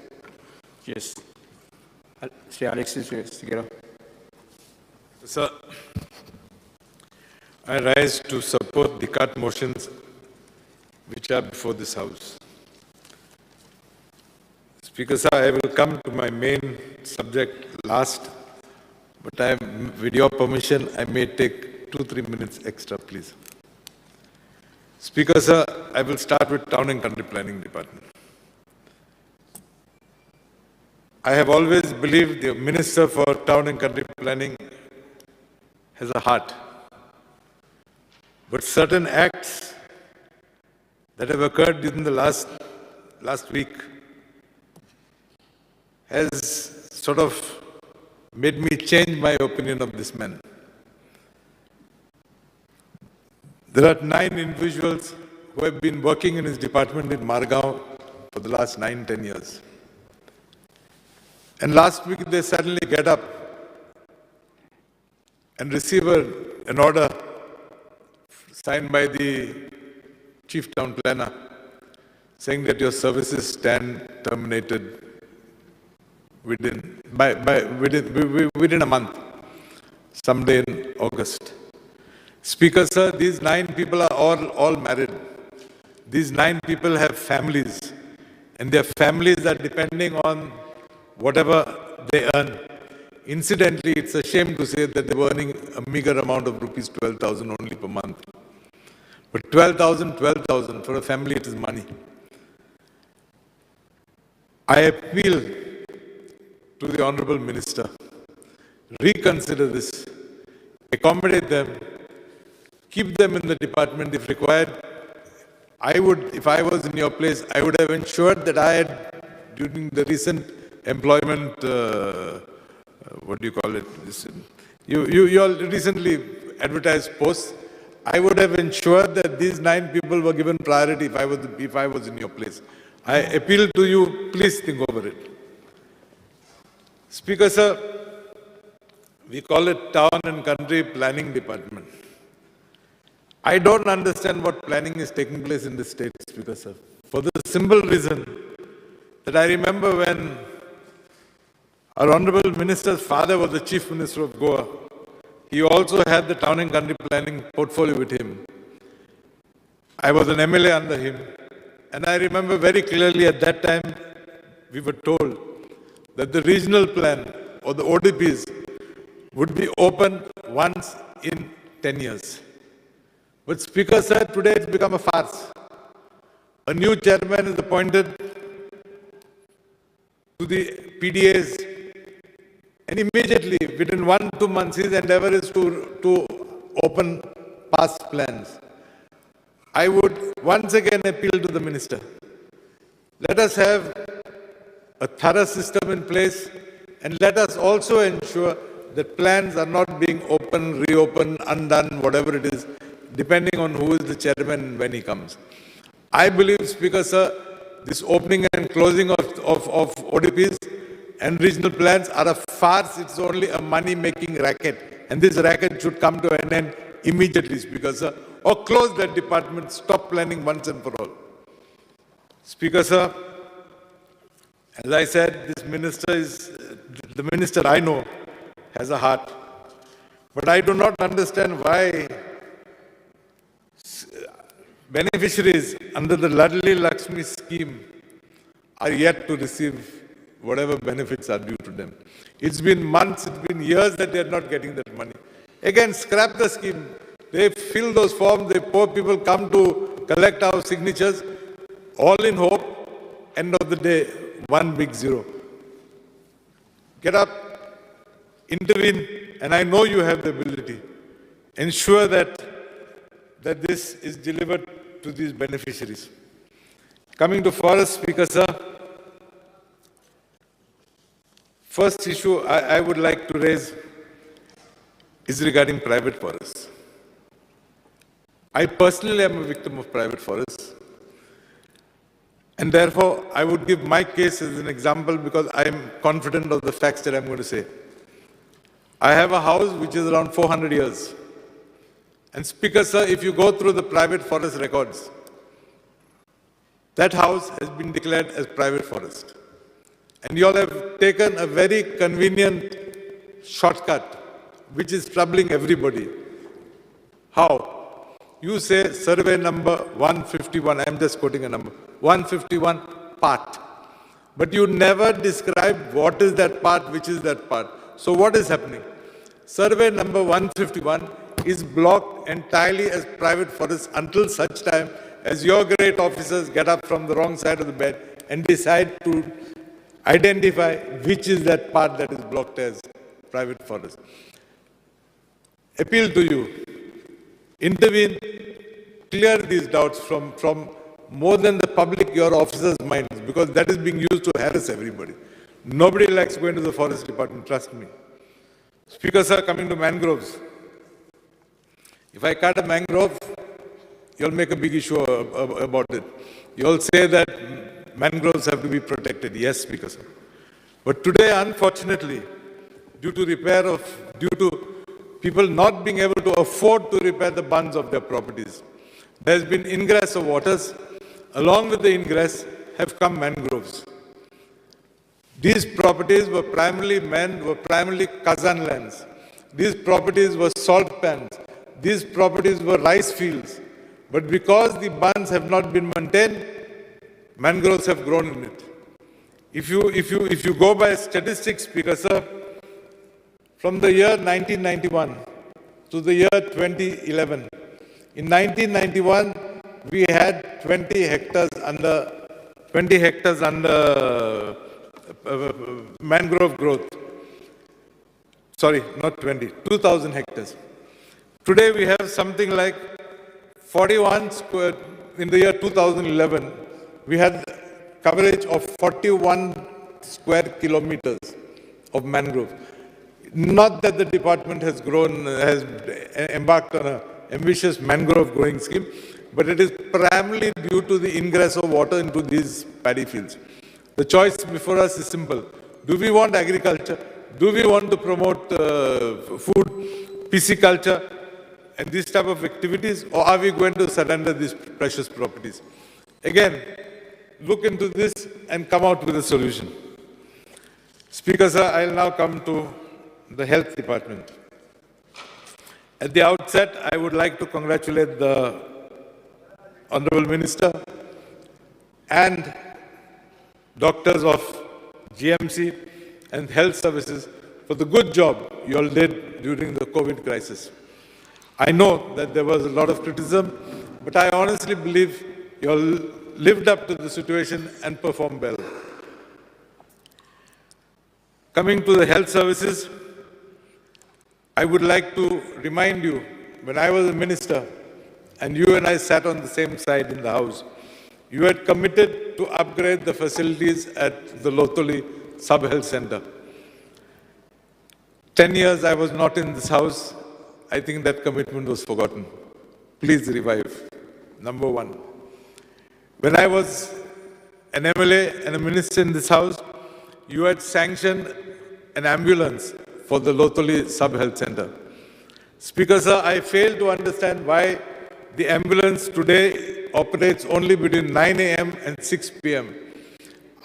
Yes. Sri Alexis Sigero. Sir, I rise to support the cut motions which are before this House. Speaker, sir, I will come to my main subject last, but with your permission, I may take 2-3 minutes extra, please. Speaker, sir, I will start with Town and Country Planning Department. I have always believed the Minister for Town and Country Planning has a heart. But certain acts that have occurred within the last week has sort of made me change my opinion of this man. There are 9 individuals who have been working in his department in Margao for the last 9-10 years. And last week they suddenly get up and receive an order signed by the chief town planner saying that your services stand terminated within a month, someday in August. Speaker, sir, these 9 people are all married. These 9 people have families, and their families are depending on whatever they earn. Incidentally, it's a shame to say that they were earning a meager amount of rupees 12,000 only per month. But 12,000, for a family it is money. I appeal to the Honorable Minister, reconsider this, accommodate them, keep them in the department if required, I would, if I was in your place, I would have ensured that I had, during the recent employment, what do you call it? You all recently advertised posts. I would have ensured that these 9 people were given priority if I was in your place. I appeal to you, please think over it. Speaker, sir, we call it Town and Country Planning Department. I don't understand what planning is taking place in this state, Speaker, sir, for the simple reason that I remember when our Honorable Minister's father was the Chief Minister of Goa. He also had the Town and Country Planning portfolio with him. I was an MLA under him. And I remember very clearly at that time, we were told that the regional plan or the ODPs would be open once in 10 years. But Speaker said today it's become a farce. A new chairman is appointed to the PDAs, and immediately, within 1-2 months, his endeavor is to open past plans. I would once again appeal to the minister. Let us have a thorough system in place, and let us also ensure that plans are not being opened, reopened, undone, whatever it is, depending on who is the chairman when he comes. I believe, Speaker, sir, this opening and closing of ODPs and regional plans are a farce. It's only a money-making racket. And this racket should come to an end immediately, Speaker, sir, or close that department, stop planning once and for all. Speaker, sir, as I said, this minister is, the minister I know has a heart. But I do not understand why beneficiaries under the Ladli Lakshmi scheme are yet to receive whatever benefits are due to them. It's been months, it's been years that they're not getting that money. Again, scrap the scheme. They fill those forms, the poor people come to collect our signatures, all in hope, end of the day, one big zero. Get up, intervene, and I know you have the ability. Ensure that this is delivered to these beneficiaries. Coming to forest, Speaker, sir, first issue I would like to raise is regarding private forests. I personally am a victim of private forests, and therefore I would give my case as an example because I am confident of the facts that I'm going to say. I have a house which is around 400 years. And Speaker, sir, if you go through the private forest records, that house has been declared as private forest. And you all have taken a very convenient shortcut, which is troubling everybody. How? You say survey number 151, I'm just quoting a number, 151 part. But you never describe what is that part, which is that part. So what is happening? Survey number 151 is blocked entirely as private forest until such time as your great officers get up from the wrong side of the bed and decide to identify which is that part that is blocked as private forest. Appeal to you, intervene, clear these doubts from more than the public, your officers' minds, because that is being used to harass everybody. Nobody likes going to the forest department, trust me. Speaker, sir, coming to mangroves. If I cut a mangrove, you'll make a big issue about it. You'll say that mangroves have to be protected. Yes, Speaker, sir. But today, unfortunately, due to people not being able to afford to repair the bunds of their properties, there's been ingress of waters. Along with the ingress have come mangroves. These properties were primarily Kazan lands. These properties were salt pans. These properties were rice fields. But because the bunds have not been maintained, mangroves have grown in it. If you go by statistics, Speaker, sir, from the year 1991 to the year 2011, in 1991, we had 20 hectares under mangrove growth. Sorry, not 20, 2,000 hectares. Today we have something like 41 in the year 2011, we had coverage of 41 square kilometers of mangrove. Not that the department has embarked on an ambitious mangrove growing scheme, but it is primarily due to the ingress of water into these paddy fields. The choice before us is simple. Do we want agriculture? Do we want to promote food, pisciculture, and these type of activities, or are we going to surrender these precious properties? Again, look into this and come out with a solution. Speaker, sir, I will now come to the Health Department. At the outset, I would like to congratulate the Honorable Minister and doctors of GMC and health services for the good job you all did during the COVID crisis. I know that there was a lot of criticism, but I honestly believe you all lived up to the situation and performed well. Coming to the health services, I would like to remind you, when I was a minister and you and I sat on the same side in the House, you had committed to upgrade the facilities at the Lotoli Sub-Health Center. 10 years I was not in this House. I think that commitment was forgotten. Please revive. Number one. When I was an MLA and a minister in this House, you had sanctioned an ambulance for the Lotoli Sub-Health Center. Speaker, sir, I fail to understand why the ambulance today operates only between 9 a.m. and 6 p.m.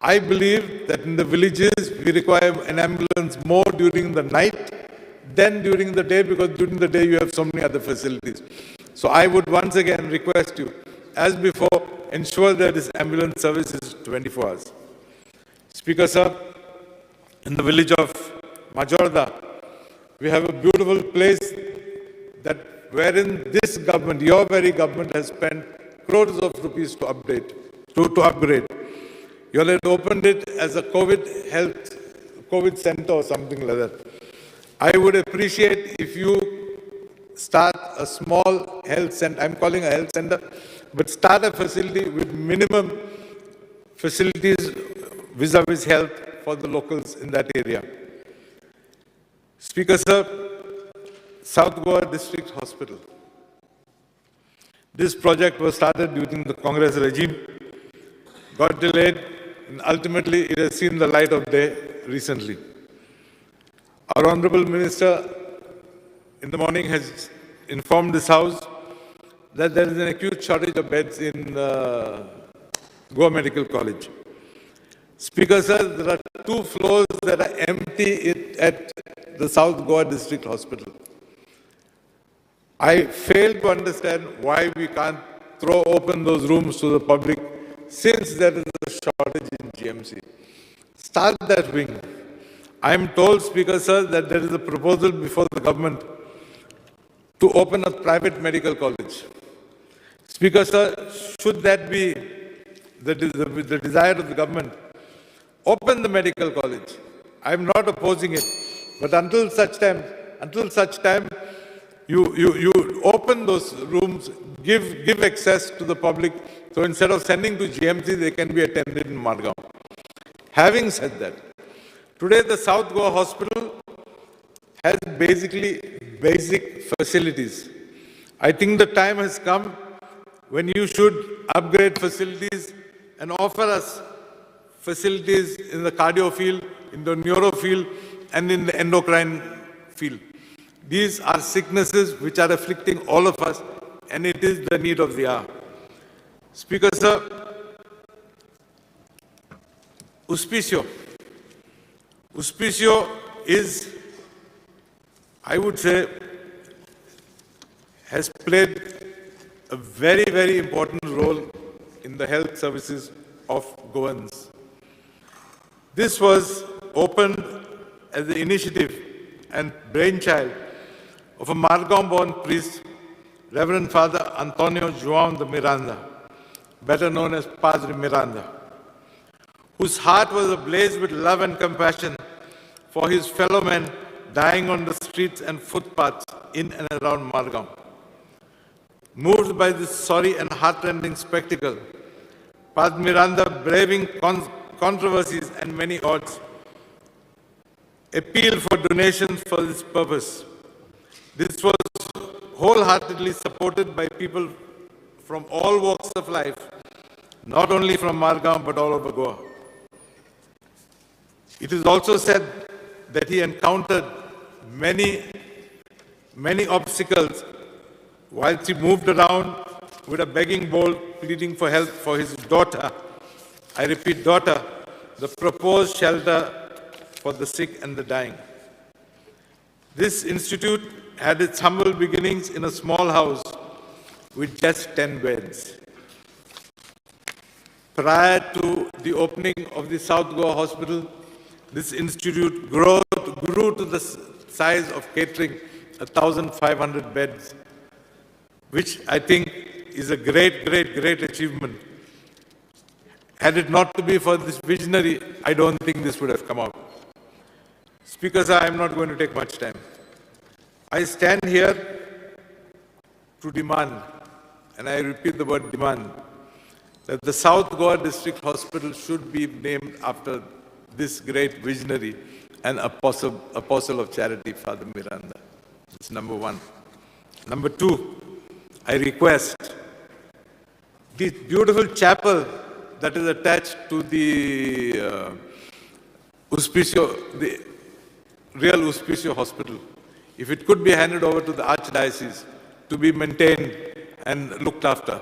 I believe that in the villages, we require an ambulance more during the night than during the day, because during the day you have so many other facilities. So I would once again request you, as before, ensure that this ambulance service is 24 hours. Speaker, sir, in the village of Majorda, we have a beautiful place that wherein this government, your very government, has spent crores of rupees to upgrade. You all had opened it as a COVID center or something like that. I would appreciate if you start a small health center, I'm calling a health center, but start a facility with minimum facilities vis-a-vis health for the locals in that area. Speaker, sir, South Goa District Hospital. This project was started during the Congress regime, got delayed, and ultimately it has seen the light of day recently. Our Honorable Minister in the morning has informed this House that there is an acute shortage of beds in Goa Medical College. Speaker, sir, there are 2 floors that are empty at the South Goa District Hospital. I fail to understand why we can't throw open those rooms to the public since there is a shortage in GMC. Start that wing. I am told, Speaker, sir, that there is a proposal before the government to open a private medical college. Speaker, sir, should that be the desire of the government, open the medical college. I am not opposing it, but until such time, you open those rooms, give access to the public, so instead of sending to GMC, they can be attended in Margao. Having said that, today the South Goa Hospital has basically basic facilities. I think the time has come when you should upgrade facilities and offer us facilities in the cardio field, in the neuro field, and in the endocrine field. These are sicknesses which are afflicting all of us, and it is the need of the hour. Speaker, sir, Auspicio is, I would say, has played a very, very important role in the health services of Goans. This was opened as the initiative and brainchild of a Margao-born priest, Reverend Father Antonio João de Miranda, better known as Padre Miranda, whose heart was ablaze with love and compassion for his fellow men dying on the streets and footpaths in and around Margao. Moved by this sorry and heartrending spectacle, Padre Miranda, braving controversies and many odds, appealed for donations for this purpose. This was wholeheartedly supported by people from all walks of life, not only from Margam but all over Goa. It is also said that he encountered many obstacles whilst he moved around with a begging bowl, pleading for help for his daughter. I repeat, daughter, the proposed shelter for the sick and the dying. This institute had its humble beginnings in a small house with just 10 beds. Prior to the opening of the South Goa Hospital, this institute grew to the size of catering 1,500 beds, which I think is a great achievement. Had it not to be for this visionary, I don't think this would have come out. Speaker sir, I am not going to take much time. I stand here to demand, and I repeat the word demand, that the South Goa District Hospital should be named after this great visionary and apostle of charity, Father Miranda. That's number one. Number two, I request this beautiful chapel that is attached to the real Auspicio Hospital, if it could be handed over to the Archdiocese to be maintained and looked after.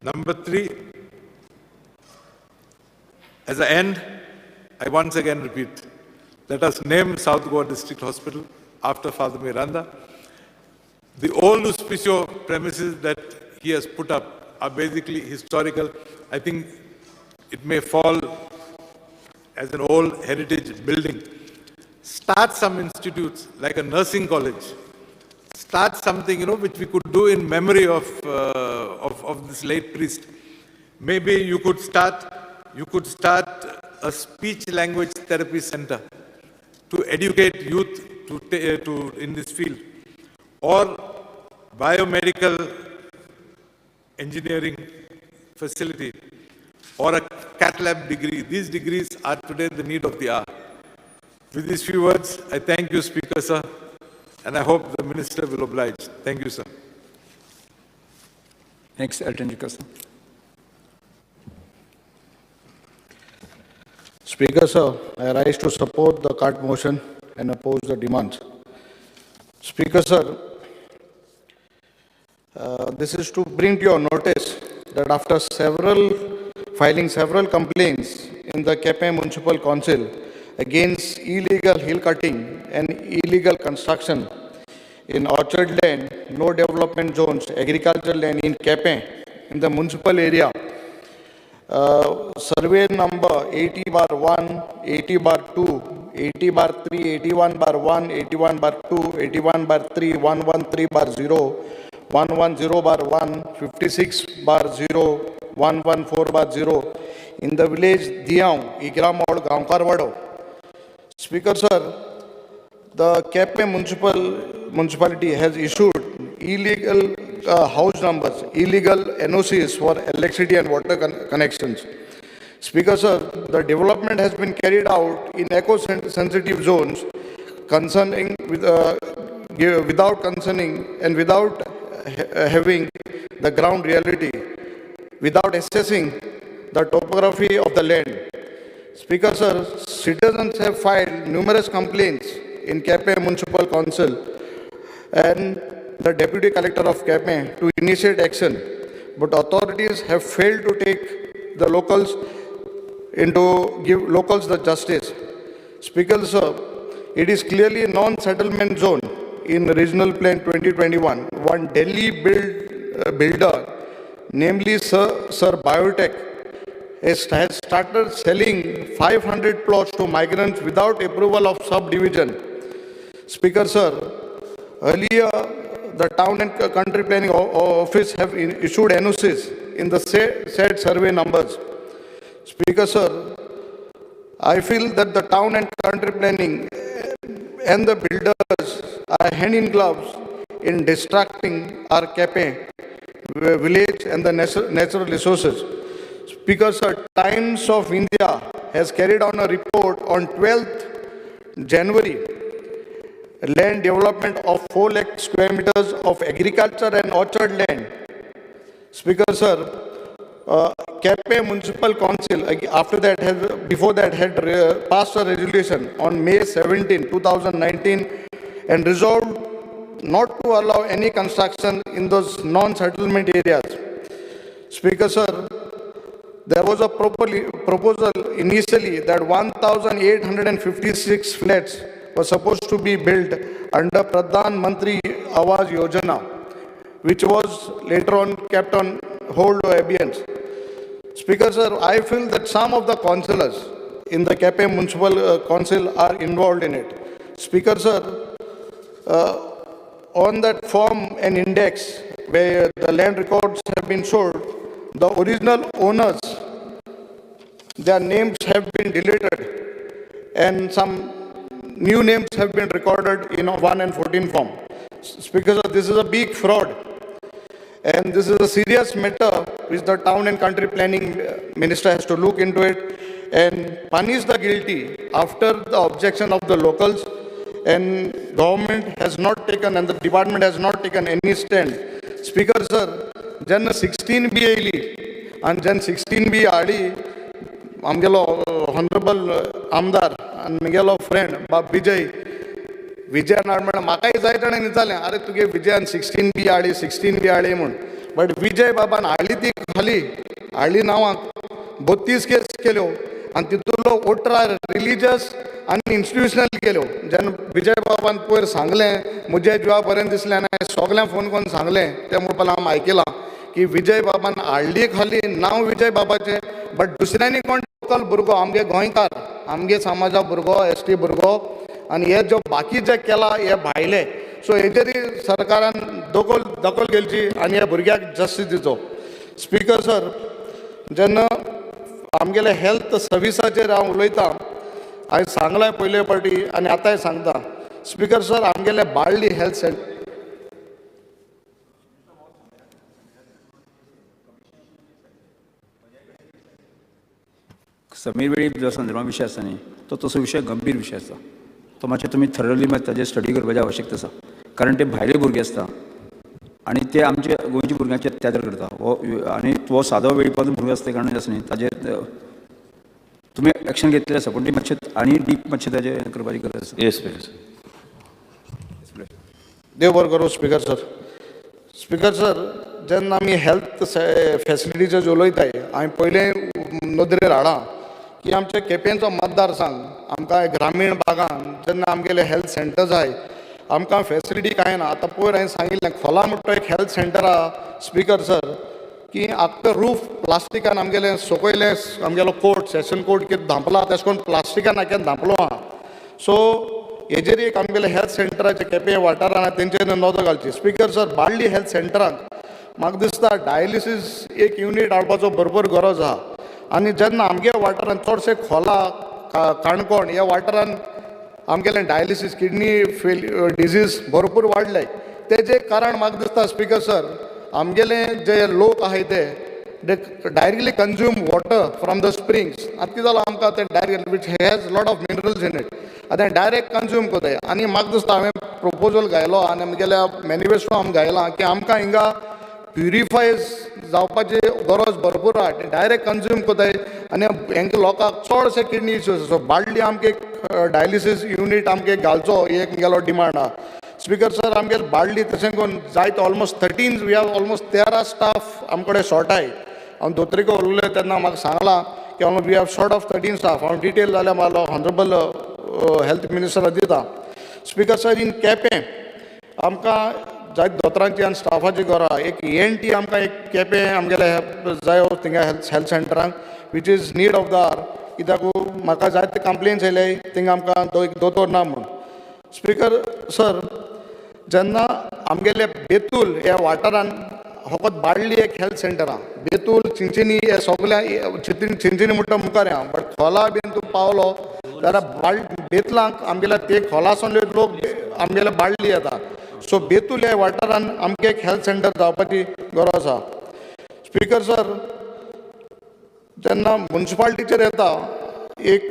Number three, as I end, I once again repeat, let us name South Goa District Hospital after Father Miranda. The old Auspicio premises that he has put up are basically historical. I think it may fall as an old heritage building. Start some institutes like a nursing college. Start something, which we could do in memory of this late priest. Maybe you could start a speech language therapy center to educate youth in this field, or biomedical engineering facility, or a cath lab degree. These degrees are today the need of the hour. With these few words, I thank you, Speaker, sir, and I hope the Minister will oblige. Thank you, sir. Next, Arjun Dhaske, sir. Speaker, sir, I rise to support the cart motion and oppose the demands. Speaker, sir, this is to bring to your notice that after filing several complaints in the Kepe Municipal Council against illegal hill cutting and illegal construction in Orchard Land, no development zones, agricultural land in Kepe, in the municipal area, survey number 80/1, 80/2, 80/3, 81/1, 81/2, 81/3, 113/0, 110/1, 56/0, 114/0 in the village Diyaon, Igram or Gaonkarwado. Speaker, sir, the Kepe municipality has issued illegal house numbers, illegal NOCs for electricity and water connections. Speaker, sir, the development has been carried out in eco-sensitive zones without concerning and without having the ground reality, without assessing the topography of the land. Speaker, sir, citizens have filed numerous complaints in Kepe Municipal Council and the Deputy Collector of Kepe to initiate action, but authorities have failed to take the give locals the justice. Speaker, sir, it is clearly a non-settlement zone in Regional Plan 2021. One Delhi builder, namely Sir Biotech, has started selling 500 plots to migrants without approval of subdivision. Speaker, sir, earlier the Town and Country Planning Office have issued NOCs in the said survey numbers. Speaker, sir, I feel that the Town and Country Planning and the builders are hand in gloves in distracting our Kepe village and the natural resources. Speaker, sir, Times of India has carried on a report on 12th January, land development of 4 lakh square meters of agriculture and orchard land. Speaker, sir, Cape Municipal Council, before that had passed a resolution on May 17, 2019 and resolved not to allow any construction in those non-settlement areas. Speaker, sir, there was a proposal initially that 1,856 flats were supposed to be built under Pradhan Mantri Awas Yojana, which was later on kept on hold or abeyance. Speaker, sir, I feel that some of the councillors in the Cape Municipal Council are involved in it. Speaker, sir, on that form and index where the land records have been showed, the original owners, their names have been deleted and some new names have been recorded in a 1 and 14 form. Speaker, this is a big fraud and this is a serious matter which the Town and Country Planning Minister has to look into it and punish the guilty after the objection of the locals, and government has not taken and the department has not taken any stand. Speaker, sir, Jan 16B oily and Jan 16B आली आमगेलो honorable आमदार and म्हगेलो friend बाब विजय नाडमण म्हाकाय जाय ताणें विचारलें अरे तुगे विजयान 16B आली म्हूण, बट विजय बाबान हाडली ती खाली हाडली नांवाक 32 केस केल्यो आनी तितूंतलो 18 रिलिजियस आनी इन्स्टिट्युशनल केल्यो. जेन्ना विजय बाबान पयर सांगलें म्हज्या जिवा बरें दिसलें आनी हांवें सगळ्यांक फोन करून सांगलें त्या म्हणपाक हांव आयकलां की विजय बाबान हाडली खाली नांव विजय बाबाचें, बट दुसऱ्यांनी कोण लोकल भुरगो आमगे गोंयकार आमगे समाजा भुरगो ST भुरगो आनी हे जो बाकी जे केला हे भायले, सो हेजेरी सरकारान दखल घेवची आनी ह्या भुरग्याक जस्टीस दिवचो. स्पीकर सर, जेन्ना आमगेले हेल्थ सर्विसाचेर हांव उलयतां, हांवें सांगलां पयले फावटी आनी आतांय सांगता. स्पीकर सर, आमगेले बाळ्ळी हेल्थ सेंटर समीर वेळी जो संदर्भा विशय आसा न्ही तो तसो विशय गंभीर विशय आसा. तो मातशें तुमी थरली मात ताजेर स्टडी करपाची आवश्यकता आसा, कारण ते भायले भुरगे आसता आनी ते आमचे गोंयच्या भुरग्यांचे अत्याचार करता. हो आनी तो सादो वेळीपासून भुरगो आसता कारण आसा न्ही ताजेर तुमी एक्शन घेतलें आसा, पूण ती मातशें आनी डीप मातशें ताजेर हें करपाची गरज आसा. येस देव बरें करूं. स्पीकर सर, जेन्ना आमी हेल्थ फॅसिलिटीचेर उलयताय, हांवें पयलें नदरेर हाडा की आमच्या केपेंचो मतदारसंघ आमकां ग्रामीण भागांत जेन्ना आमगेले हेल्थ सेंटर जाय आमकां फॅसिलिटी कांय ना. आतां पयर हांवें सांगिल्लें खोला म्हणटा एक हेल्थ सेंटर आहा. स्पीकर सर, की आख्खो रूफ प्लास्टिकान आमगेलें सकयलें आमगेलो कोर्ट सेशन कोर्ट कितें धांपला तशें करून प्लास्टिकान आख्यान धांपलो आहा. सो हेजेर एक आमगेले हेल्थ सेंटराचे केपें वाठारान तेंचेर नदर घालची. स्पीकर सर, बाळ्ळी हेल्थ सेंटरांत म्हाका दिसता डायलिसीस एक युनीट हाडपाचो भरपूर गरज आहा. आनी जेन्ना आमगे वाठारांत चडशे खोला काणकोण ह्या वाठारांत आमगेले डायलिसीस किडनी डिजीज भरपूर वाडले. तेजें कारण म्हाका दिसता स्पीकर सर, आमगेले जे लोक आहाय ते directly consume water from the springs. आतां कितें जालां आमकां ते direct which has lot of minerals in it, आतां डायरेक्ट कंज्यूम कोताय. आनी म्हाका दिसता हांवें प्रोपोजल घायलो आनी आमगेल्या मॅनिफेस्टो आमी घायलां की आमकां हिंगा प्युरिफायज जावपाची गरज भरपूर आहा. डायरेक्ट कंज्यूम कोताय आनी हेंकां लोकांक चडशे किडनी इश्यूज आसा. सो बाळ्ळी आमगे डायलिसीस युनीट आमगे घालचो एक गेलो डिमांड आहा. स्पीकर सर, आमगे बाळ्ळी तशें करून जायत almost 13 we have almost 13 staff आमचे कडेन शॉर्ट आहाय. हांव दोत्रीको उलयलें तेन्ना म्हाका सांगलां की almost we have short of 13 staff. हांव डिटेल जाल्यार म्हाका हॉनरेबल हेल्थ मिनिस्टराक दिता. स्पीकर सर, इन केपें आमकां जायत दोतोरांची आनी स्टाफाची गरज आहा. एक ENT आमकां एक केपें आमगेले जाय थिंगा हेल्थ सेंटरांक which is need of the hour. कित्याक म्हाका जायते कंप्लेन्स येयले थिंगा आमकां दोतोर ना म्हूण. स्पीकर सर, जेन्ना आमगेले बेतूल ह्या वाठारांत फकत बाळ्ळी एक हेल्थ सेंटर आहा. बेतूल चिंचिनी हे सगळ्या चिंचिनी म्हणटा मुखार आहा, बट खोला बीन तूं पावलो जाल्यार बेतलांक आमगेल्या ते खोलासून लोक आमगेले बाळ्ळी येता. सो बेतूल ह्या वाठारान आमकां एक हेल्थ सेंटर जावपाची गरज आसा. स्पीकर सर, जेन्ना म्युन्सिपाल्टीचेर येता एक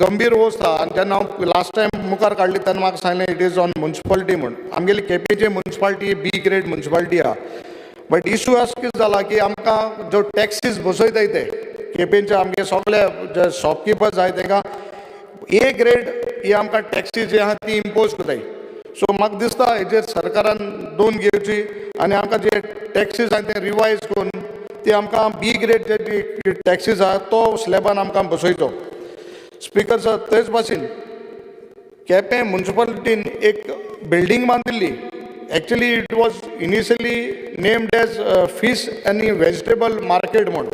गंभीर वस्त आसा. आनी जेन्ना हांव लास्ट टायम मुखार काडली तेन्ना म्हाका सांगलें इट इज ऑन म्युन्सिपाल्टी म्हूण. आमगेली केपेंची म्युन्सिपाल्टी बी ग्रेड म्युन्सिपाल्टी आहा. बट इशू असो कितें जाला की आमकां जो टॅक्सीस बसयताय ते केपेंचे आमगे सगळे जे शॉपकिपर्स आहाय तांकां ए ग्रेड ही आमकां टॅक्सी जी आहा ती इम्पोज कोताय. सो म्हाका दिसता हेजेर सरकारान नोंद घेवची आनी आमकां जे टॅक्सीस आहाय ते रिवायज करून ती आमकां बी ग्रेड जे टॅक्सीस आहा तो स्लॅबान आमकां बसयचो. स्पीकर सर, तेच भाशेन केपें म्युन्सिपालिटीन एक बिल्डींग बांदिल्ली. Actually it was initially named as fish आनी वेजिटेबल मार्केट म्हणून.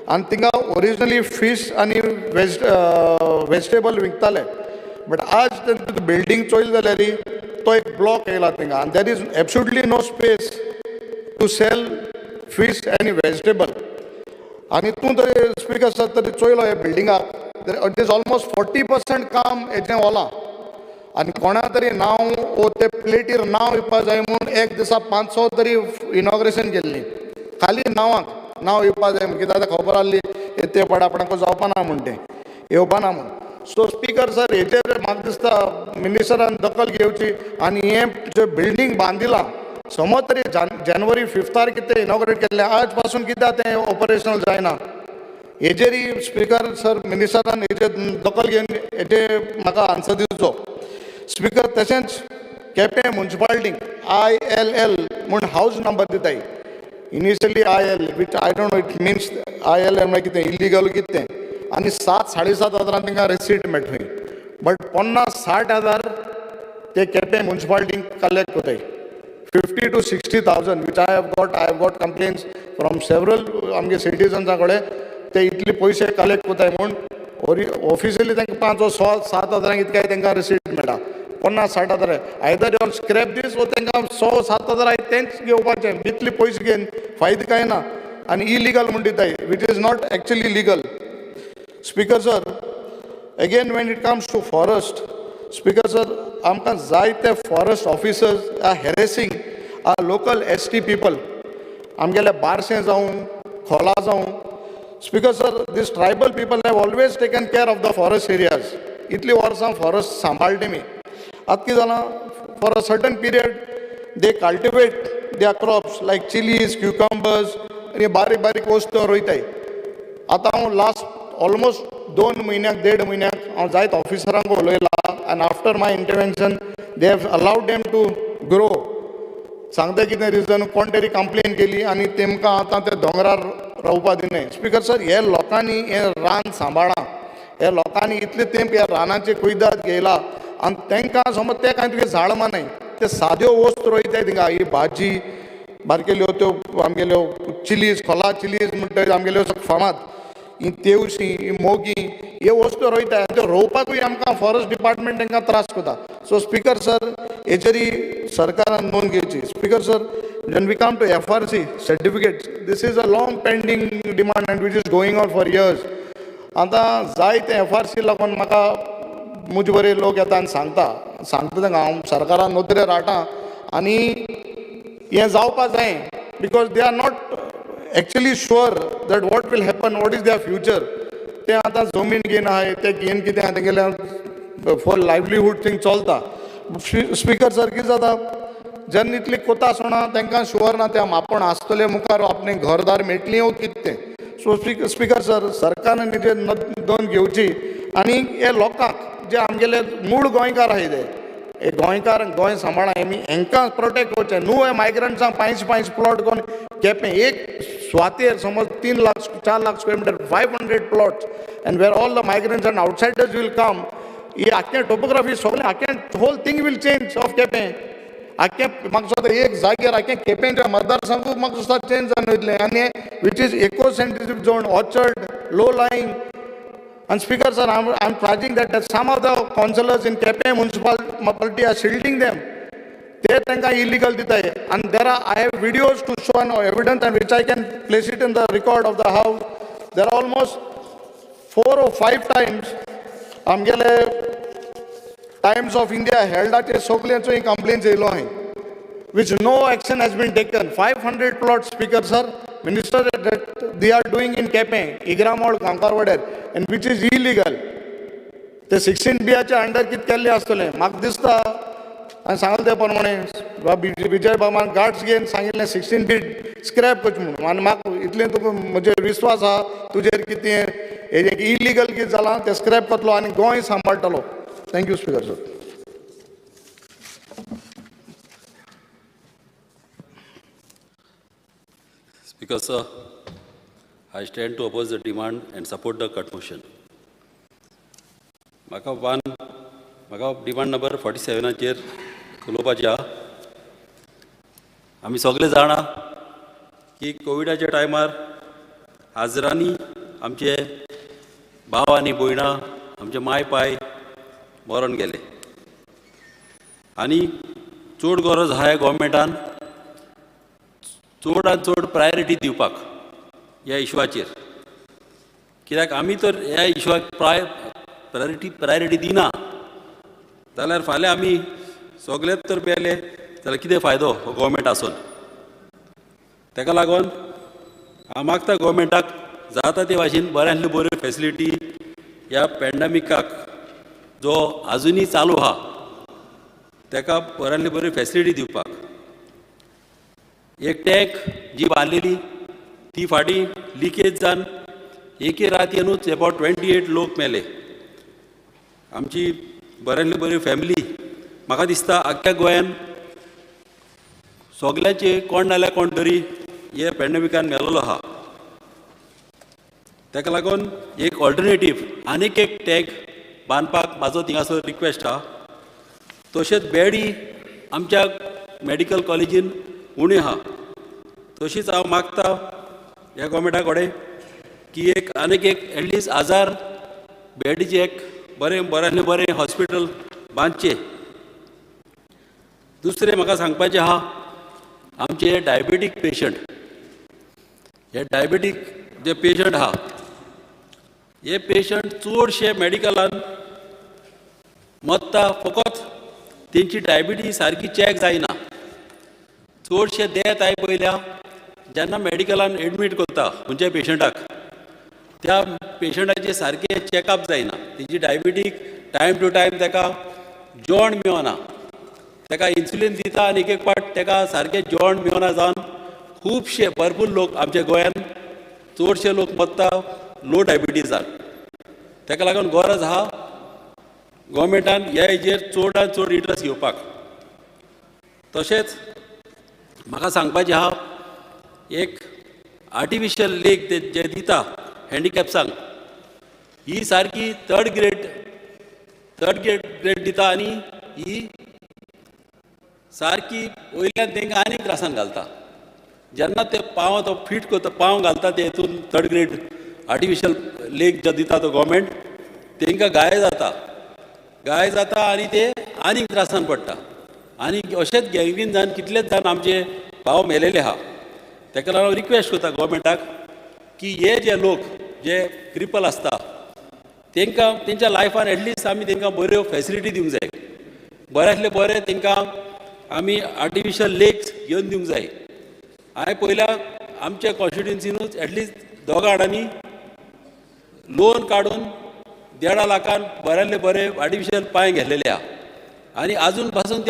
आनी थिंगा ओरिजिनली फिश आनी वेजिटेबल विकताले. बट आज तें बिल्डींग चोयल जाल्यार तो एक ब्लॉक येयला थिंगा आनी there is absolutely no space to sell fish and vegetable. आनी तूं तरी स्पीकर सर तरी चोयलो हे बिल्डिंगाक इट इज ऑलमोस्ट 40% काम हेजें ओलां. आनी कोणा तरी नांव ओ ते प्लेटीर नांव येवपा जाय म्हूण एक दिसा 500 तरी इनॉग्रेशन केल्लीं खाली नांवाक नांव येवपा जाय म्हूण. कित्याक आतां खबर आसली ते पडापणाक जावपा ना म्हूण तें येवपा ना म्हूण. सो स्पीकर सर हेजेर म्हाका दिसता मिनिस्टरान दखल घेवची आनी हें जें बिल्डींग बांदिलां समज तरी जानेवारी 5 कितें इनॉग्रेट केल्लें आज पासून कित्याक तें ऑपरेशनल जायना हेजेरय स्पीकर सर मिनिस्टरान हेजेर दखल घेवन हेजे म्हाका आन्सर दिवचो. स्पीकर तशेंच केपें म्युन्सिपाल्टीक ILL म्हूण हावज नंबर दिताय. Initially IL which I don't know it means ILL म्हळ्यार कितें इलिगल कितें आनी 7-7.5 हजारांक तांकां रिसीट मेळटली. बट 50-60 ते केपें म्युन्सिपाल्टीक कलेक्ट कोताय. 50 to 60,000 which I have got complaints from several आमगे सिटीजन्सा कडेन ते इतले पयशे कलेक्ट कोताय म्हूण ऑफिशियली तांकां 5-6-7 हजारांक इतकाय तांकां रिसीट मेळटा. 50-60 हजार आयदर यू स्क्रॅप दीस वो तांकां 6-7 हजार तेंच घेवपाचें इतले पयशे घेवन फायदो कांय ना आनी इलिगल म्हूण दिताय which is not actually legal. Speaker sir, again when it comes to forest speaker sir आमकां जायते forest officers are harassing our local ST people आमगेले बारशें जावं खोला जावं. Speaker sir this tribal people have always taken care of the forest areas. इतली वर्सां forest सांबाळटे मी. आतां कितें जालां for a certain period they cultivate their crops like chillies cucumbers आनी बारीक बारीक वस्तू रोयताय. आतां हांव लास्ट ऑलमोस्ट 2 म्हयन्याक 1.5 म्हयन्याक हांव जायत ऑफिसरांक उलयलां and after my intervention they have allowed them to grow. सांगता कितें रिजन कोण तरी कंप्लेन केली आनी तेमकां आतां ते दोंगरार रावपा दिनाय. स्पीकर सर हे लोकांनी हे रान सांबाळा हे लोकांनी इतले तेंप ह्या रानाचे कुयदाद घेयला आनी तांकां समज ते कांय तुगे झाड मानाय ते साद्यो वस्तू रोयताय थिंगा ही भाजी बारकेल्यो त्यो आमगेल्यो चिलीज खोला चिलीज म्हणटा आमगेल्यो फामाद ही तेवशी ही मोगी हे वस्तू रोयताय त्यो रोवपाकूय आमकां फॉरेस्ट डिपार्टमेंट तांकां त्रास कोता. सो स्पीकर सर हेजेरी सरकारान नोंद घेवची. Speaker sir when we come to FRC certificates this is a long pending demand and which is going on for years. आतां जायते FRC लागून म्हाका मुजे बरे लोक येता आनी सांगता तांकां हांव सरकारान नोदरे रावतां आनी हें जावपा जाय because they are not actually sure that what will happen what is their future. ते आतां जमीन घेवन आहाय ते घेवन कितें आहा तेंगेलें फॉर लायवलीहूड थिंग चलता. स्पीकर सर कितें जाता जेन्ना इतली कोता आसतना तांकां शुअर ना ते आपण आसतले मुखार आपणें घरदार मेळटलीं वो कितें तें. सो स्पीकर सर सरकारान हेजेर नोंद घेवची आनी हे लोकांक जे आमगेले मूळ गोंयकार आहाय हे गोंयकार गोंय सांबाळा हेंकां प्रोटेक्ट करचें न्हू हे मायग्रंट्सांक 5 प्लॉट करून केपें एक स्वातेर समज 3 lakh 4 lakh square metre 500 plots and where all the migrants and outsiders will come ही आख्खें टोपोग्राफी सगळें आख्खें whole thing will change of Quepem. आख्खें म्हाका दिसता एक जाग्यार आख्खें केपेंच्या मतदारसंघूच म्हाका दिसता चेंज जावन वयतलें आनी which is eco sensitive zone orchard low lying. And Speaker sir, I'm charging that some of the councillors in Kepe municipality are shielding them. They think are illegal ditay. And I have videos to show and evidence and which I can place it in the record of the house. There are almost 4 or 5 times Amgele Times of India held at a Soklianso complaints alo hai. which no action has been taken. 500 plots, Speaker sir, Minister, that they are doing in Kepe, Igramod, Kankarwader, and which is illegal. The 16B च्या under कित केल्ले आसतले म्हाका दिसता हांवें सांगले ते प्रमाणे विजय बाबान गार्ड्स घेवन सांगिल्लें 16B स्क्रॅप करचें म्हणून आनी म्हाका इतलें तुका म्हजे विश्वास आहा तुजेर कितें हेजें इलिगल कितें जालां तें स्क्रॅप करतलो आनी गोंय सांबाळटलो. Thank you speaker sir. Speaker sir, I stand to oppose the demand and support the cut motion. म्हाका डिमांड नंबर 47चेर उलोवपाचें आहा. आमी सगळे जाणा की कोविडाच्या टायमार हाजरांनी आमचे भाव आनी भयणां आमचे माय पाय मरोन गेले आनी चड गरज आहा गोवोरमेंटान चडांत चड प्रायोरिटी दिवपाक ह्या इश्यूचेर. कित्याक आमी तर ह्या इश्यूक प्रायोरिटी दिना जाल्यार फाल्यां आमी सगळेच तर पेले जाल्यार कितें फायदो हो गोवोरमेंट आसून. ताका लागून हांव मागता गोवोरमेंटाक जाता ते भाशेन बऱ्यांतल्यो बऱ्यो फॅसिलिटी ह्या पॅन्डेमिकाक जो आजुनी चालू आहा ताका बऱ्यांतल्यो बऱ्यो फॅसिलिटी दिवपाक. एक टँक जी बांदलेली ती फाटीं लिकेज जावन एके रातयेनूच अबावट 28 लोक मेले. आमची बऱ्यांतल्यो बऱ्यो फॅमिली म्हाका दिसता आख्ख्या गोंयान सगळ्यांचे कोण नाल्यार कोण तरी हे पॅन्डेमिकान मेलोलो आहा. ताका लागून एक ऑल्टरनेटीव आनीक एक टँक बांदपाक म्हाजो थिंगासर रिक्वेस्ट आहा. तशेंच बेडी आमच्या मेडिकल कॉलेजीन उणी आहा. तशीच हांव मागता ह्या गोवोरमेंटा कडेन की एक आनीक एक एटलिस्ट 1000 बेडीचे एक बऱ्यांतलें बरें हॉस्पिटल बांदचें. दुसरें म्हाका सांगपाचें आहा आमचे डायबेटीक पेशंट, हे डायबेटीक जे पेशंट आहा हे पेशंट चडशे मेडिकलान मरता फकत तेंची डायबिटीज सारकी चॅक जायना. चडशे डेथ आय पयल्या जेन्ना मेडिकलान एडमीट करता खंयच्या पेशंटाक त्या पेशंटाचे सारके चॅकअप जायना. तेजी डायबिटीक टायम टू टायम ताका जेवण मेळना, ताका इन्सुलीन दिता आनी एक पाट ताका सारकें जेवण मेळना जावन खुबशे भरपूर लोक आमच्या गोंयान चडशे लोक मरता लो डायबिटीजान. ताका लागून गरज आहा गोवोरमेंटान ह्या हेजेर चडांत चड इंट्रस्ट घेवपाक. तशेंच म्हाका सांगपाचें आहा एक आर्टिफिशियल लेग जे दिता हँडिकॅप्सांक ही सारकी थर्ड ग्रेड दिता आनी ही सारकी वयल्यान तांकां आनीक त्रासान घालता. जेन्ना ते पांव तो फीट करता पांव घालता ते हितून थर्ड ग्रेड आर्टिफिशियल लेग जो दिता तो गोवोरमेंट तांकां गाय जाता आनी ते आनीक त्रासान पडटा. आनी अशेंच गँग्रीन जावन कितलेच जाण आमचे भाव मेलेले आहा. ताका लागून रिक्वेस्ट करता गोवोरमेंटाक की हे जे लोक जे क्रिपल आसता तांकां तेंच्या लायफान एटलिस्ट आमी तांकां बऱ्यो फॅसिलिटी दिवंक जाय. बऱ्यांतले बरें तांकां आमी आर्टिफिशियल लेग्स घेवन दिवंक जाय. हांवें पयल्या आमच्या कॉन्स्टिट्युन्सीनूच एटलिस्ट 2 जाणांनी लोन काडून 1.5 लाखान बऱ्यांतले बरे आर्टिफिशियल पांय घेतलेले आहा आनी आजून पासून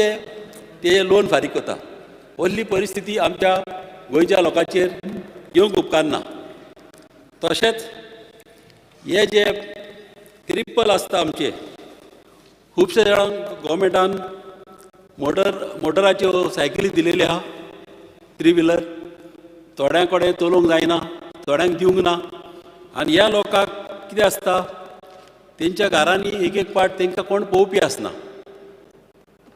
ते लोन फारीक करता. व्हडली परिस्थिती आमच्या गोंयच्या लोकांचेर येवंक उपकारना. तशेंच हे जे क्रिपल आसता आमचे खुबशे जाणांक गोवोरमेंटान मोटराच्यो सायकली दिलेल्यो आहा 3 व्हिलर. थोड्यां कडेन चलोवंक जायना, थोड्यांक दिवंक ना. आनी ह्या लोकांक कितें आसता तेंच्या घरांनी एक पाट तांकां कोण पळोवपी आसना.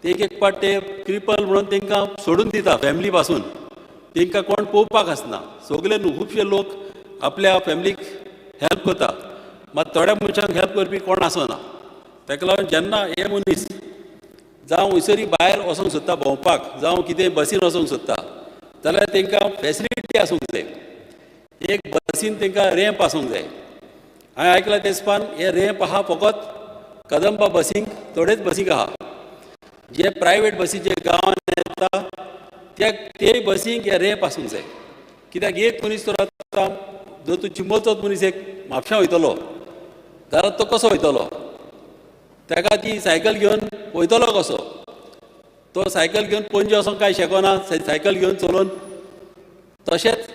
ते एक पाट ते क्रिपल म्हणून तांकां सोडून दिता फॅमिली पासून. तांकां कोण पळोवपाक आसना. सगळे न्हू खुबशे लोक आपल्या फॅमिलीक हेल्प करता मात थोड्या मनशांक हेल्प करपी कोण आसना. ताका लागून जेन्ना हे मनीस जावं खंयसरी भायर वचूंक सोदता भोंवपाक जावं कितें बसीन वचूंक सोदता जाल्यार तांकां फॅसिलिटी आसूंक जाय. एक बसीन तांकां रॅम्प आसूंक जाय. हांवें आयकलां तेसपान हे रॅम्प आहा फकत कदंबा बसींक थोडेच बसीक आहा. जे प्रायवेट बसी जे गांवांत येता ते बसींक हे रेप आसूंक जाय. कित्याक एक मनीस तर आतां जर तूं चिंबोचोच मनीस एक म्हापशां वयतलो जाल्यार तो कसो वयतलो? ताका ती सायकल घेवन वयतलो कसो? तो सायकल घेवन पणजे वचोंक कांय शकना, सायकल घेवन चलोवन. तशेंच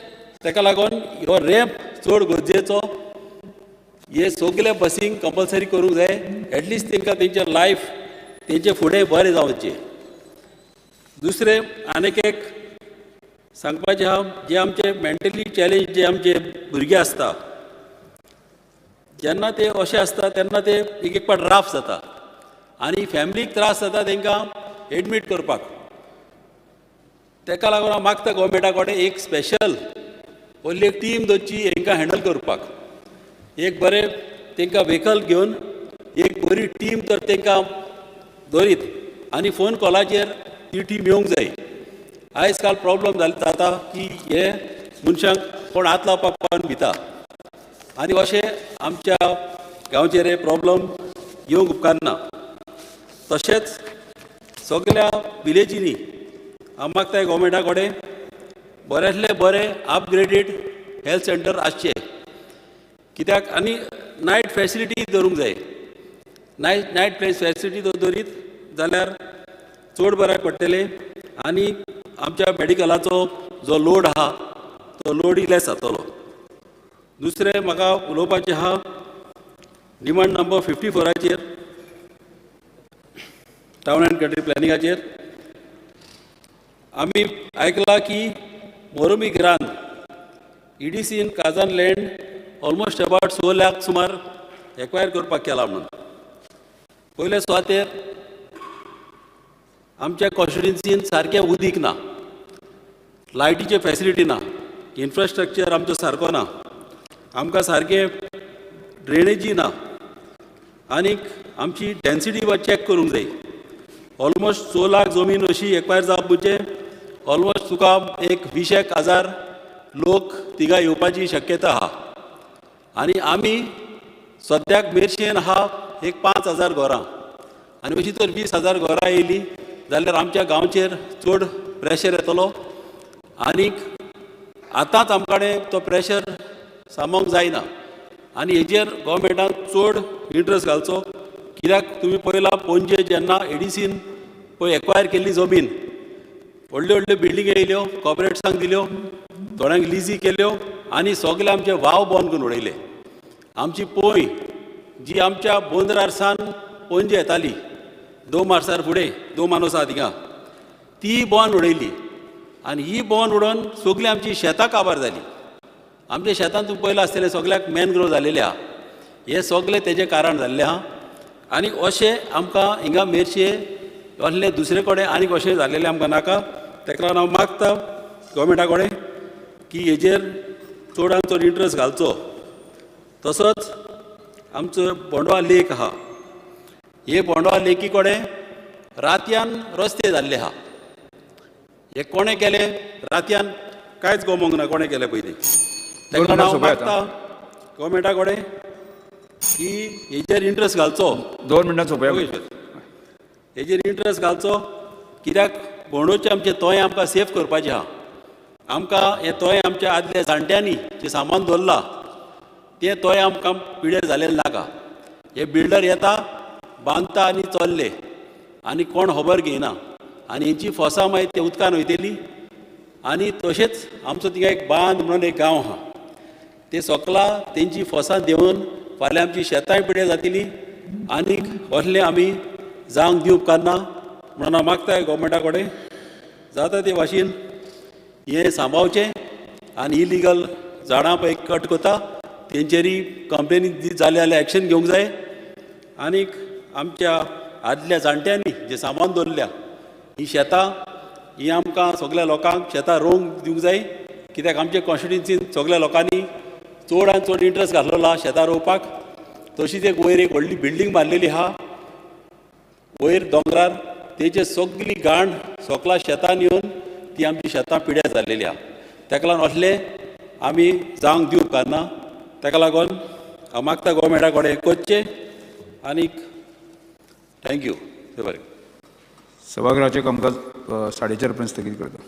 ताका लागून हो रॅम्प चड गरजेचो. हे सगळे बसींक कंपल्सरी करूंक जाय. एटलिस्ट तांकां तेंचें लायफ तेंचे फुडें बरें जावचें. दुसरें आनीक एक सांगपाचें आहा, जे आमचे मेंटली चॅलेंज जे आमचे भुरगे आसता, जेन्ना ते अशे आसता तेन्ना ते एक पाट राफ जाता आनी फॅमिलीक त्रास जाता तांकां एडमीट करपाक. ताका लागून हांव मागता गव्हर्मेंटा कडेन एक स्पेशल व्हडली एक टीम दवरची हांकां हँडल करपाक. एक बरें तांकां व्हेकल घेवन एक बरी टीम तर तांकां दवरीत आनी फोन कॉलाचेर ती टीम येवंक जाय. आयज काल प्रॉब्लम जाता की हे मनशांक कोण हात लावपाक पावन भिता आनी अशें आमच्या गांवचेर हे प्रॉब्लम येवंक उपकारना. तशेंच सगळ्या विलेजींनी हांव मागताय गव्हर्मेंटा कडेन बऱ्यांतले बरें अपग्रेडेड हेल्थ सेंटर आसचे. कित्याक आनी नायट फॅसिलिटी दवरूंक जाय. नायट फॅसिलिटी दवरीत जाल्यार चड बरें पडटलें आनी आमच्या मॅडिकलाचो जो लोड आहा तो लोड इलेस जातलो. दुसरें म्हाका उलोवपाचें आहा demand number 54 town and country प्लॅनिंगाचेर. आमी आयकलां की मोरमी घरान EDCन काजान लँड ऑलमोस्ट अबाउट 6 लाख सुमार एक्वायर करपाक केला म्हणून. पयले सुवातेर आमच्या कॉन्स्टिट्युन्सीन सारकें उदीक ना, लायटीचे फॅसिलिटी ना, इन्फ्रास्ट्रक्चर आमचो सारको ना, आमकां सारकें ड्रेनेजी ना आनीक आमची डेन्सिटी चॅक करूंक जाय. ऑलमोस्ट 6 लाख जमीन अशी एक्वायर जावप म्हणजे ऑलमोस्ट तुका एक 20,000 लोक तिगा येवपाची शक्यता आहा. आनी आमी सद्याक मेर्शेन आहा एक 5,000 घरां आनी अशी तर 20,000 घरां येयली जाल्यार आमच्या गांवचेर चड प्रेशर येतलो. आनीक आतांच आमकाडे तो प्रेशर सामोवंक जायना आनी हेजेर गव्हर्मेंटान चड इंट्रस्ट घालचो. कित्याक तुमी पळयलां पणजे जेन्ना EDCन पळय एक्वायर केल्ली जमीन, व्हडल्यो व्हडल्यो बिल्डिंगे येयल्यो, कॉर्पोरेट्सांक दिल्यो, थोड्यांक लिजी केल्यो आनी सगळे आमचे वाव बंद करून उडयले. आमची पोंय जी आमच्या बोंदरार सावन पणजे येताली 2 मार्सार फुडें 2 मानोस आहा थिंगा, ती बंद उडयली आनी ही बंद उडोवन सगळीं आमची शेतां काबार जाली. आमच्या शेतान तुमी पयलां आसतलें सगळ्याक मॅनग्रोव जालेले आहा. हे सगळें तेजें कारण जाल्लें आहा. आनी अशें आमकां हिंगा मेर्शे असलें दुसरे कडेन आनीक अशें जाल्लेलें आमकां नाका. ताका लागून हांव मागता गव्हर्मेंटा कडेन की हेजेर चडांत चड इंट्रस्ट घालचो. तसोच आमचो बोंडवा लेक आहा, हे बोंडवा लेकी कडेन रातयान रस्ते जाल्ले आहा. हे कोणें केले? रातयान कांयच गमोंक ना कोणें केलें पयलीं. ताका लागून हांव मागता गव्हर्मेंटा कडेन की हेजेर इंट्रस्ट घालचो. 2 मिनटां सोंपया. हेजेर इंट्रस्ट घालचो. कित्याक बोंडोचें आमचें तोय आमकां सेफ करपाचें आहा. आमकां हें तोय आमच्या आदल्या जाणट्यांनी जें सामान दवरलां तें तोय आमकां पिड्यार जालेलें नाका. हे बिल्डर येता, बांदता आनी चल्ले आनी कोण खबर घेयना आनी हेंची फोसां मागीर ते उदकान वयतलीं. आनी तशेंच आमचो थिंगा एक बांद म्हणून एक गांव आहा, ते सकला तेंची फोसां देंवन फाल्यां आमची शेतांय पिड्यार जातलीं आनीक असलें आमी जावंक दिवंक उपकारना. म्हणून हांव मागताय गव्हर्मेंटा कडेन जाता ते भाशेन हें सांबाळचें आनी इलिगल झाडां पळय कट करता तेंचेरी कंप्लेनी जाले जाल्यार एक्शन घेवंक जाय. आनीक आमच्या आदल्या जाणट्यांनी जें सामान दवरल्या ही शेतां ही आमकां सगळ्या लोकांक शेतां रोवंक दिवंक जाय. कित्याक आमच्या कॉन्स्टिट्युन्सीन सगळ्या लोकांनी चडांत चड इंट्रस्ट घातलेलो आहा शेतां रोवपाक. तशीच एक वयर एक व्हडली बिल्डींग बांदलेली आहा वयर दोंगरार, तेजे सगळी घाण सकला शेतान येवन ती आमची शेतां पिड्यार जाल्लेली आहा. ताका लागून असलें आमी जावंक दिवंक उपकारना. ताका लागून हांव मागता गव्हर्मेंटा कडेन करचें. आनीक थँक्यू. बरें. सभागृहाचें कामकाज 4:30 पर्यंत स्थगीत करता.